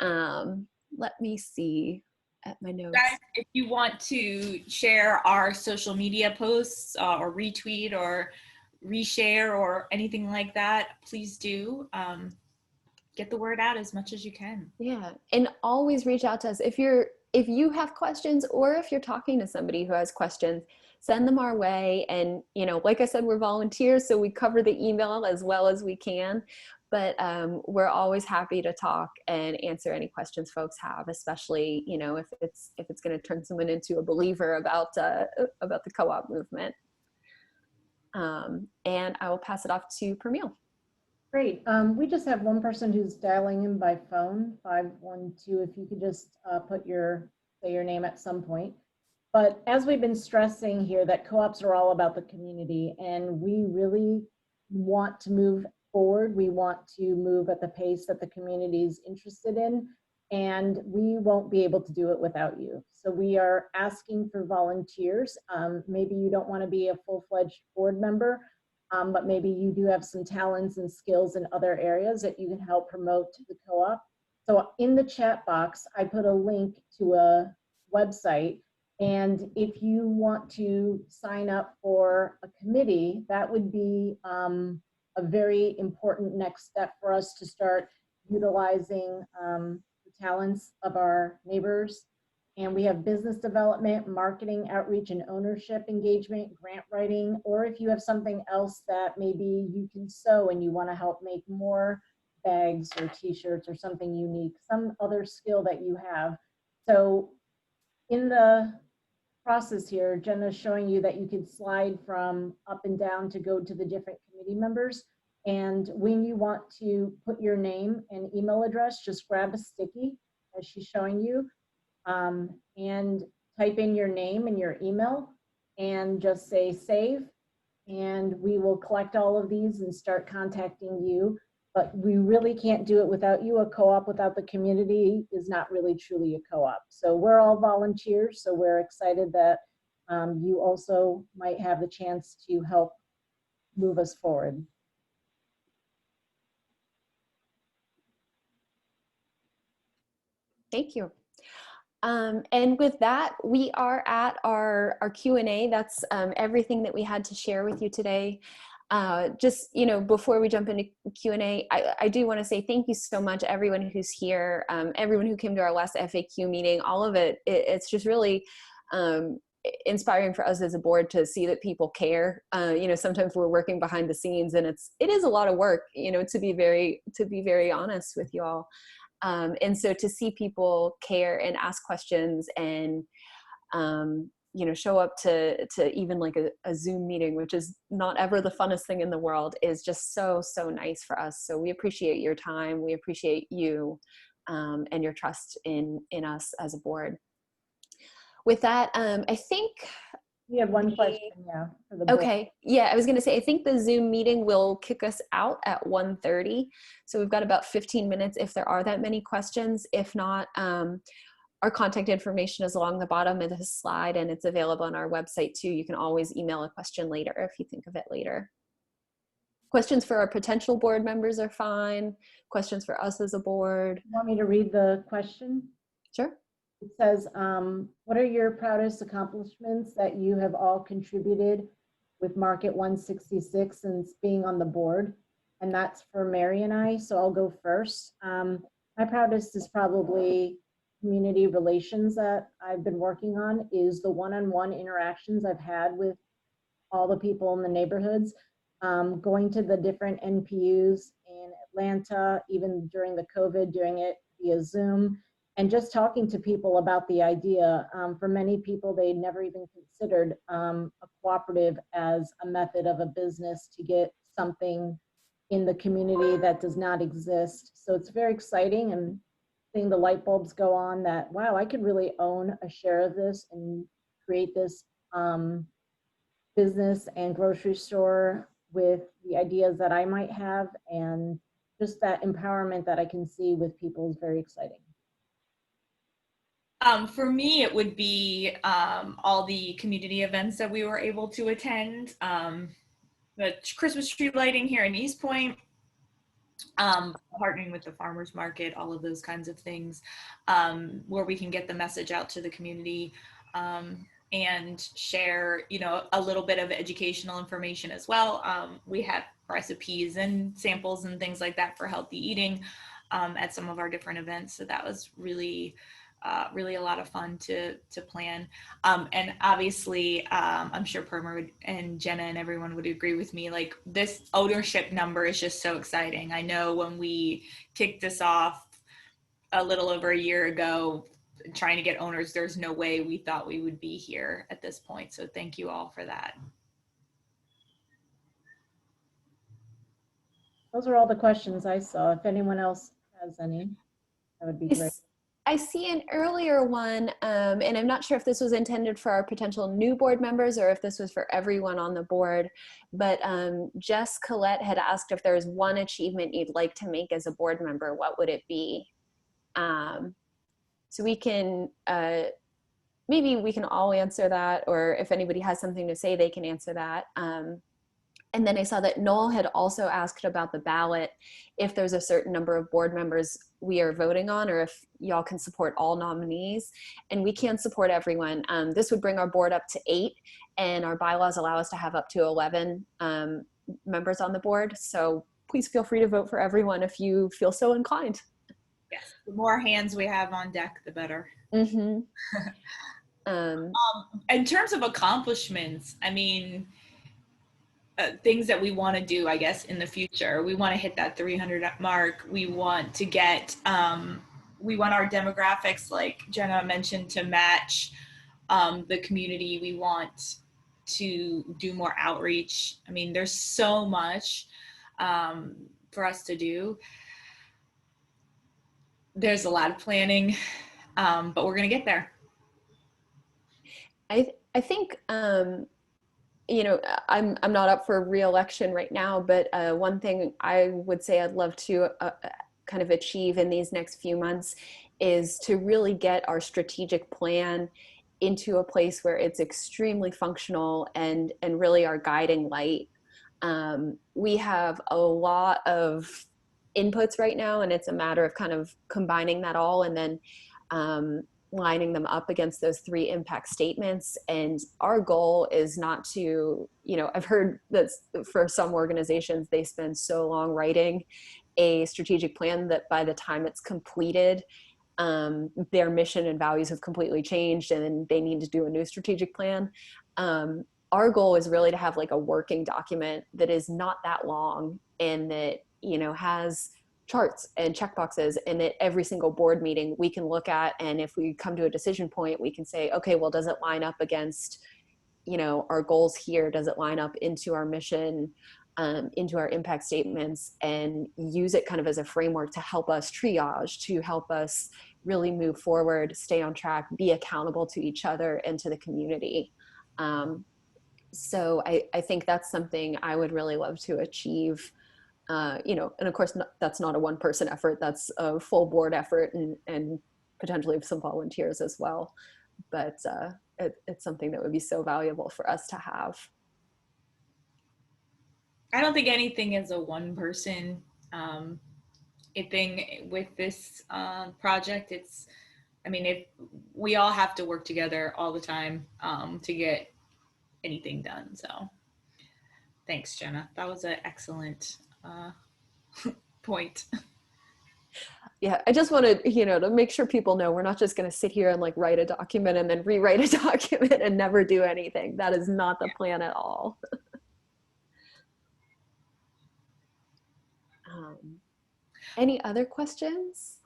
A: Let me see at my notes.
G: Guys, if you want to share our social media posts or retweet or reshare or anything like that, please do. Get the word out as much as you can.
A: Yeah, and always reach out to us if you have questions, or if you're talking to somebody who has questions, send them our way. And like I said, we're volunteers, so we cover the email as well as we can, but we're always happy to talk and answer any questions folks have, especially if it's going to turn someone into a believer about the co-op movement. And I will pass it off to Pramil.
C: Great. We just have one person who's dialing in by phone, 512. If you could just say your name at some point. But as we've been stressing here, that co-ops are all about the community, and we really want to move forward. We want to move at the pace that the community is interested in, and we won't be able to do it without you. So we are asking for volunteers. Maybe you don't want to be a full-fledged board member, but maybe you do have some talents and skills in other areas that you can help promote to the co-op. So in the chat box, I put a link to a website. And if you want to sign up for a committee, that would be a very important next step for us to start utilizing the talents of our neighbors. And we have business development, marketing, outreach, and ownership engagement, grant writing, or if you have something else that maybe you can sew and you want to help make more bags or t-shirts or something unique, some other skill that you have. So in the process here, Jenna's showing you that you could slide from up and down to go to the different committee members. And when you want to put your name and email address, just grab a sticky as she's showing you, and type in your name and your email and just say save, and we will collect all of these and start contacting you. But we really can't do it without you. A co-op without the community is not really truly a co-op. So we're all volunteers, so we're excited that you also might have the chance to help move us forward.
A: Thank you. And with that, we are at our Q&A. That's everything that we had to share with you today. Just, before we jump into Q&A, I do want to say thank you so much, everyone who's here, everyone who came to our last FAQ meeting, all of it. It's just really inspiring for us as a board to see that people care. Sometimes we're working behind the scenes, and it is a lot of work, to be very honest with you all. And so to see people care and ask questions and, show up to even like a Zoom meeting, which is not ever the funnest thing in the world, is just so, so nice for us. So we appreciate your time. We appreciate you and your trust in us as a board. With that, I think
C: We have one question, yeah. For the board.
A: okay. Yeah, I was going to say, I think the Zoom meeting will kick us out at 1:30. So we've got about 15 minutes if there are that many questions. If not, our contact information is along the bottom of the slide, and it's available on our website too. You can always email a question later if you think of it later. Questions for our potential board members are fine. Questions for us as a board.
C: Want me to read the question?
A: Sure.
C: It says, what are your proudest accomplishments that you have all contributed with Market 166 since being on the board? And that's for Mary and I, so I'll go first. My proudest is probably community relations that I've been working on, is the one-on-one interactions I've had with all the people in the neighborhoods, going to the different NPUs in Atlanta, even during the COVID, doing it via Zoom, and just talking to people about the idea. For many people, they never even considered a cooperative as a method of a business to get something in the community that does not exist. So it's very exciting, and seeing the light bulbs go on that, wow, I could really own a share of this and create this business and grocery store with the ideas that I might have, and just that empowerment that I can see with people is very exciting.
G: For me, it would be all the community events that we were able to attend. The Christmas tree lighting here in East Point, partnering with the farmers market, all of those kinds of things, where we can get the message out to the community and share, a little bit of educational information as well. We have recipes and samples and things like that for healthy eating at some of our different events. So that was really a lot of fun to plan. And obviously, I'm sure Perma and Jenna and everyone would agree with me, like this ownership number is just so exciting. I know when we kicked this off a little over a year ago, trying to get owners, there's no way we thought we would be here at this point. So thank you all for that.
C: Those are all the questions I saw. If anyone else has any, that would be great.
A: I see an earlier one, and I'm not sure if this was intended for our potential new board members or if this was for everyone on the board, but Jess Collette had asked if there was one achievement you'd like to make as a board member, what would it be? So we can, maybe we can all answer that, or if anybody has something to say, they can answer that. And then I saw that Noel had also asked about the ballot, if there's a certain number of board members we are voting on, or if y'all can support all nominees. And we can support everyone. This would bring our board up to 8, and our bylaws allow us to have up to 11 members on the board. So please feel free to vote for everyone if you feel so inclined.
G: Yes, the more hands we have on deck, the better.
A: Mm-hmm.
G: In terms of accomplishments, I mean, things that we want to do, I guess, in the future. We want to hit that 300 mark. We want to get, we want our demographics, like Jenna mentioned, to match the community. We want to do more outreach. I mean, there's so much for us to do. There's a lot of planning, but we're going to get there.
A: I think, you know, I'm not up for re-election right now, but one thing I would say I'd love to kind of achieve in these next few months is to really get our strategic plan into a place where it's extremely functional and really our guiding light. We have a lot of inputs right now, and it's a matter of kind of combining that all and then lining them up against those 3 impact statements. And our goal is not to, I've heard that for some organizations, they spend so long writing a strategic plan that by the time it's completed, their mission and values have completely changed and they need to do a new strategic plan. Our goal is really to have like a working document that is not that long and that, has charts and checkboxes, and at every single board meeting we can look at, and if we come to a decision point, we can say, okay, well, does it line up against, our goals here? Does it line up into our mission, into our impact statements, and use it kind of as a framework to help us triage, to help us really move forward, stay on track, be accountable to each other and to the community. So I think that's something I would really love to achieve. And of course, that's not a one-person effort. That's a full board effort and potentially some volunteers as well. But it's something that would be so valuable for us to have.
G: I don't think anything is a one-person thing with this project. If we all have to work together all the time to get anything done. So thanks, Jenna. That was an excellent point.
A: Yeah, I just wanted, to make sure people know we're not just going to sit here and like write a document and then rewrite a document and never do anything. That is not the plan at all. Any other questions?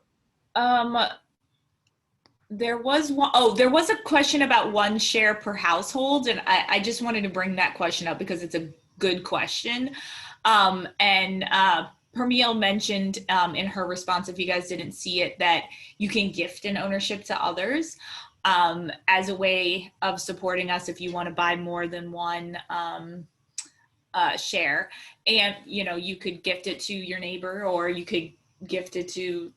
G: There was a question about 1 share per household, and I just wanted to bring that question up because it's a good question. Pramil mentioned in her response, if you guys didn't see it, that you can gift an ownership to others as a way of supporting us if you want to buy more than 1 share. And, you could gift it to your neighbor, or you could gift it to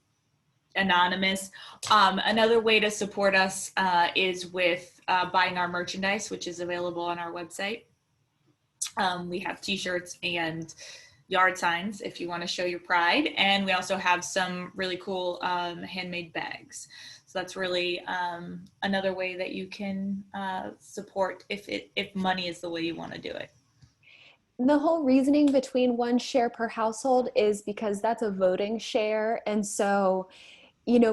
G: anonymous. Another way to support us is with buying our merchandise, which is available on our website. We have t-shirts and yard signs if you want to show your pride. And we also have some really cool handmade bags. So that's really another way that you can support if money is the way you want to do it.
A: The whole reasoning between 1 share per household is because that's a voting share. And so,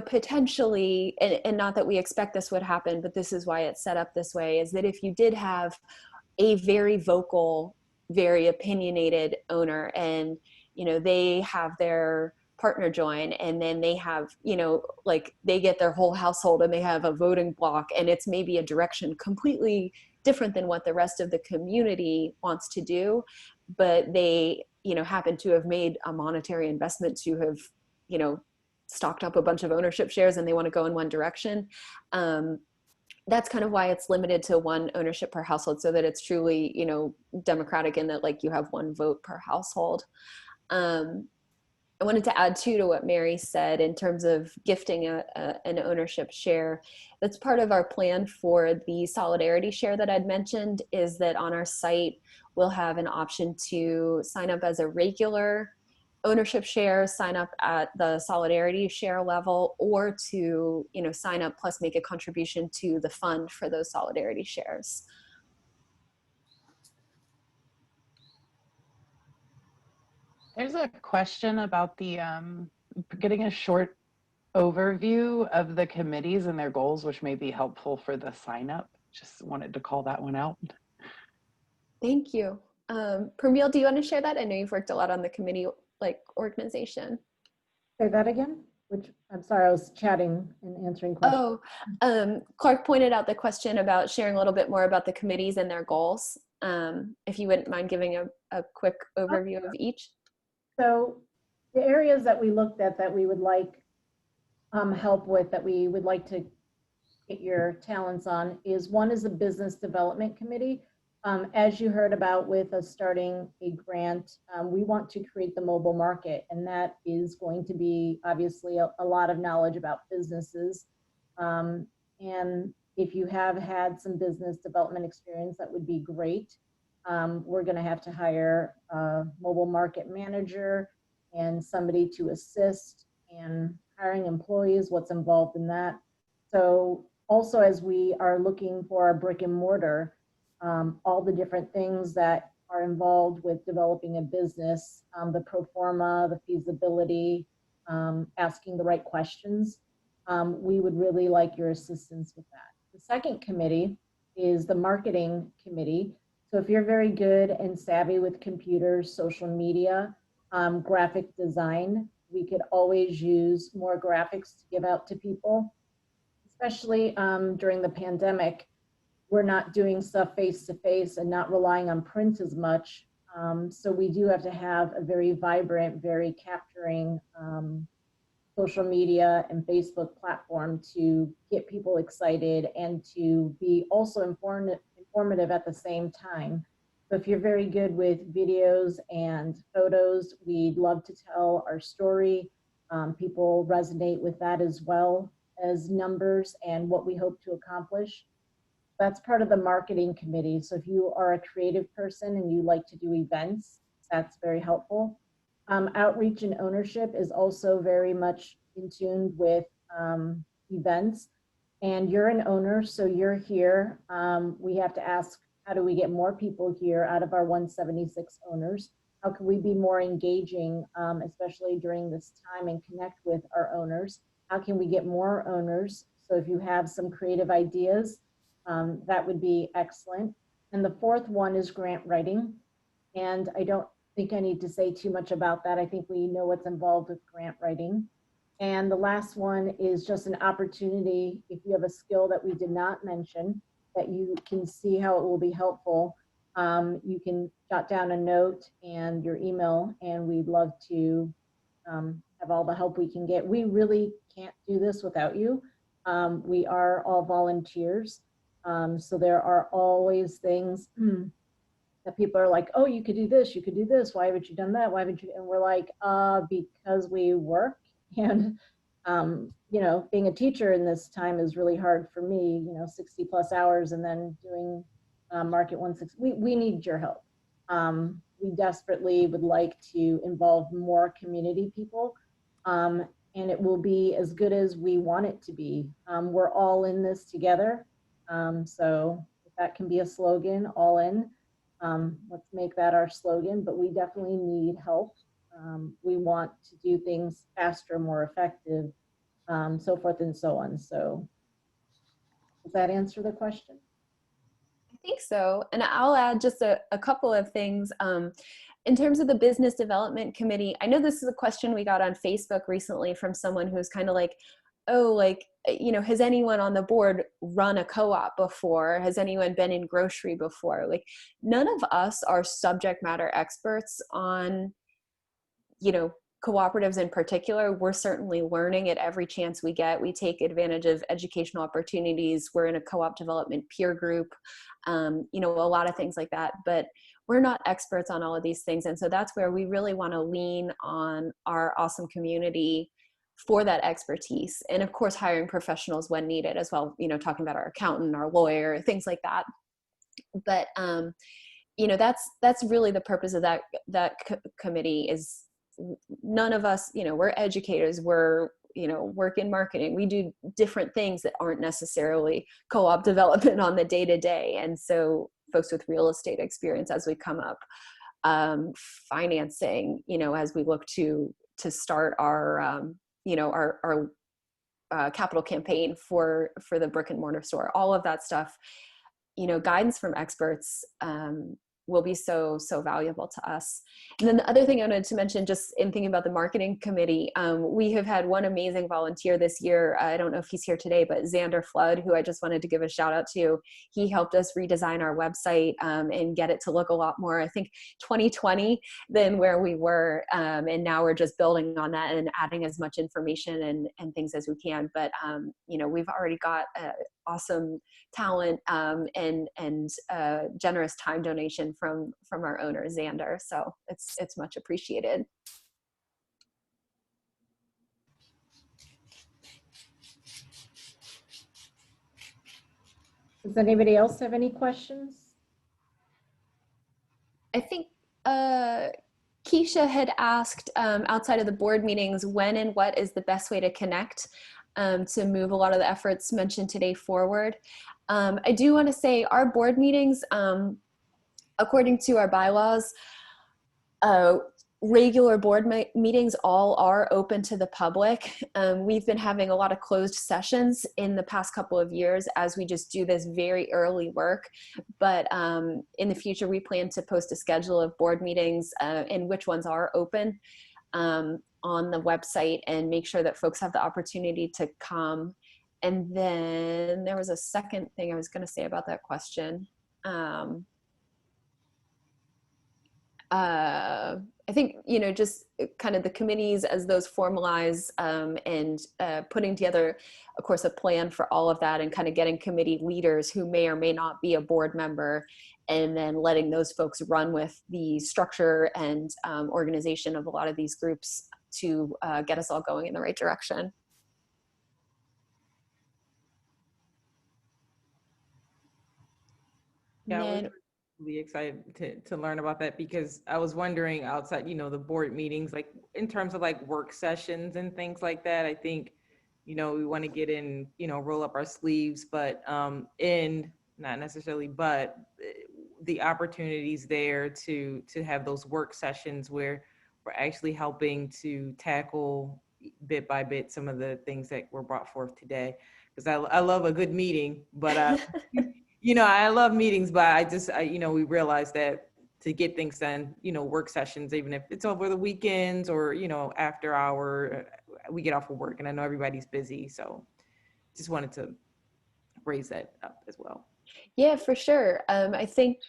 A: potentially, and not that we expect this would happen, but this is why it's set up this way, is that if you did have a very vocal, very opinionated owner and, they have their partner join, and then they have, they get their whole household and they have a voting block, and it's maybe a direction completely different than what the rest of the community wants to do, but they, happen to have made a monetary investment to have, stocked up a bunch of ownership shares and they want to go in one direction. That's kind of why it's limited to 1 ownership per household, so that it's truly, democratic, in that like you have 1 vote per household. I wanted to add too to what Mary said in terms of gifting an ownership share. That's part of our plan for the solidarity share that I'd mentioned, is that on our site, we'll have an option to sign up as a regular ownership share, sign up at the solidarity share level, or to, sign up plus make a contribution to the fund for those solidarity shares.
F: There's a question about the getting a short overview of the committees and their goals, which may be helpful for the sign up. Just wanted to call that one out.
A: Thank you. Pramil, do you want to share that? I know you've worked a lot on the committee organization.
C: Say that again? Which, I'm sorry, I was chatting and answering questions.
A: Clark pointed out the question about sharing a little bit more about the committees and their goals. If you wouldn't mind giving a quick overview of each.
C: So the areas that we looked at that we would like help with, that we would like to get your talents on, is 1 is a business development committee. As you heard about with us starting a grant, we want to create the mobile market, and that is going to be obviously a lot of knowledge about businesses. And if you have had some business development experience, that would be great. We're going to have to hire a mobile market manager and somebody to assist in hiring employees, what's involved in that. So also as we are looking for a brick and mortar, all the different things that are involved with developing a business, the pro forma, the feasibility, asking the right questions, we would really like your assistance with that. The second committee is the marketing committee. So if you're very good and savvy with computers, social media, graphic design, we could always use more graphics to give out to people, especially during the pandemic. We're not doing stuff face to face and not relying on print as much. So we do have to have a very vibrant, very capturing social media and Facebook platform to get people excited and to be also informative at the same time. So if you're very good with videos and photos, we'd love to tell our story. People resonate with that as well as numbers and what we hope to accomplish. That's part of the marketing committee. So if you are a creative person and you like to do events, that's very helpful. Outreach and ownership is also very much in tune with events. And you're an owner, so you're here. We have to ask, how do we get more people here out of our 176 owners? How can we be more engaging, especially during this time, and connect with our owners? How can we get more owners? So if you have some creative ideas, that would be excellent. And the fourth one is grant writing. And I don't think I need to say too much about that. I think we know what's involved with grant writing. And the last one is just an opportunity, if you have a skill that we did not mention, that you can see how it will be helpful. You can jot down a note and your email, and we'd love to have all the help we can get. We really can't do this without you. We are all volunteers. So there are always things that people are like, oh, you could do this, you could do this. Why haven't you done that? Why haven't you? And we're like, because we work. And, you know, being a teacher in this time is really hard for me, you know, 60 plus hours and then doing Market 160. We need your help. We desperately would like to involve more community people. And it will be as good as we want it to be. We're all in this together. So if that can be a slogan, all in, let's make that our slogan, but we definitely need help. We want to do things faster, more effective, so forth and so on. So does that answer the question?
A: I think so. And I'll add just a couple of things. In terms of the business development committee, I know this is a question we got on Facebook recently from someone who's kind of like, oh, like, you know, has anyone on the board run a co-op before? Has anyone been in grocery before? Like, none of us are subject matter experts on, you know, cooperatives in particular. We're certainly learning at every chance we get. We take advantage of educational opportunities. We're in a co-op development peer group, you know, a lot of things like that, but we're not experts on all of these things. And so that's where we really want to lean on our awesome community for that expertise. And of course, hiring professionals when needed as well, you know, talking about our accountant, our lawyer, things like that. But, you know, that's really the purpose of that committee. Is none of us, you know, we're educators, we're, you know, work in marketing. We do different things that aren't necessarily co-op development on the day-to-day. And so folks with real estate experience as we come up, financing, you know, as we look to start our, you know, our capital campaign for the brick and mortar store, all of that stuff, you know, guidance from experts will be so valuable to us. And then the other thing I wanted to mention, just in thinking about the marketing committee, we have had one amazing volunteer this year. I don't know if he's here today, but Xander Flood, who I just wanted to give a shout out to. He helped us redesign our website and get it to look a lot more, I think, 2020 than where we were. And now we're just building on that and adding as much information and things as we can. But, you know, we've already got awesome talent and generous time donation from our owner Xander, so it's much appreciated.
C: Does anybody else have any questions?
A: I think Keisha had asked outside of the board meetings, when and what is the best way to connect? to move a lot of the efforts mentioned today forward. I do want to say our board meetings, according to our bylaws, regular board meetings all are open to the public. We've been having a lot of closed sessions in the past couple of years as we just do this very early work. But in the future, we plan to post a schedule of board meetings and which ones are open on the website, and make sure that folks have the opportunity to come. And then there was a second thing I was going to say about that question. I think, you know, just kind of the committees as those formalize and putting together, of course, a plan for all of that, and kind of getting committee leaders who may or may not be a board member, and then letting those folks run with the structure and organization of a lot of these groups to get us all going in the right direction.
E: Yeah, I
A: Then,
E: was really excited to learn about that, because I was wondering outside, you know, the board meetings, like in terms of like work sessions and things like that, I think, you know, we want to get in, you know, roll up our sleeves, but not necessarily, but the opportunities there to have those work sessions where we're actually helping to tackle bit by bit some of the things that were brought forth today. Because I love a good meeting, but you know, I love meetings, but you know, we realize that to get things done, you know, work sessions, even if it's over the weekends or, you know, after hour, we get off of work, and I know everybody's busy. So just wanted to raise that up as well.
A: yeah, for sure. I think,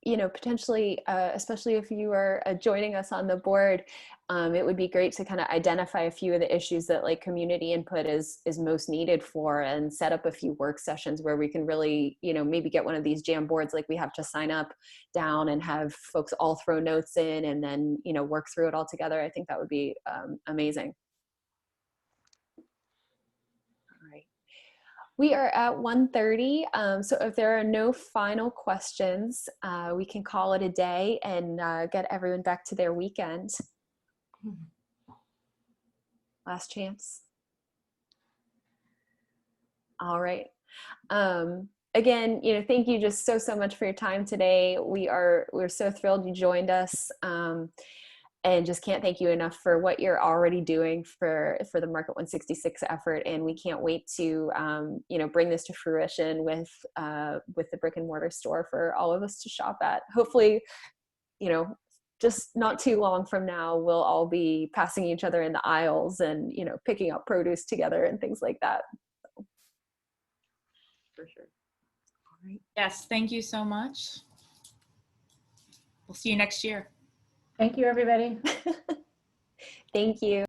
A: you know, potentially, especially if you are joining us on the board, it would be great to kind of identify a few of the issues that like community input is most needed for, and set up a few work sessions where we can really, you know, maybe get one of these jam boards like we have to sign up down, and have folks all throw notes in, and then, you know, work through it all together. I think that would be amazing. We are at 1:30, so if there are no final questions, we can call it a day and get everyone back to their weekend. Last chance. All right. Again, you know, thank you just so much for your time today. We're so thrilled you joined us. And just can't thank you enough for what you're already doing for the Market 166 effort. And we can't wait to, you know, bring this to fruition with the brick and mortar store for all of us to shop at. Hopefully, you know, just not too long from now, we'll all be passing each other in the aisles and, you know, picking up produce together and things like that.
E: For sure.
A: All right.
G: Yes, thank you so much. We'll see you next year.
C: Thank you, everybody.
A: Thank you.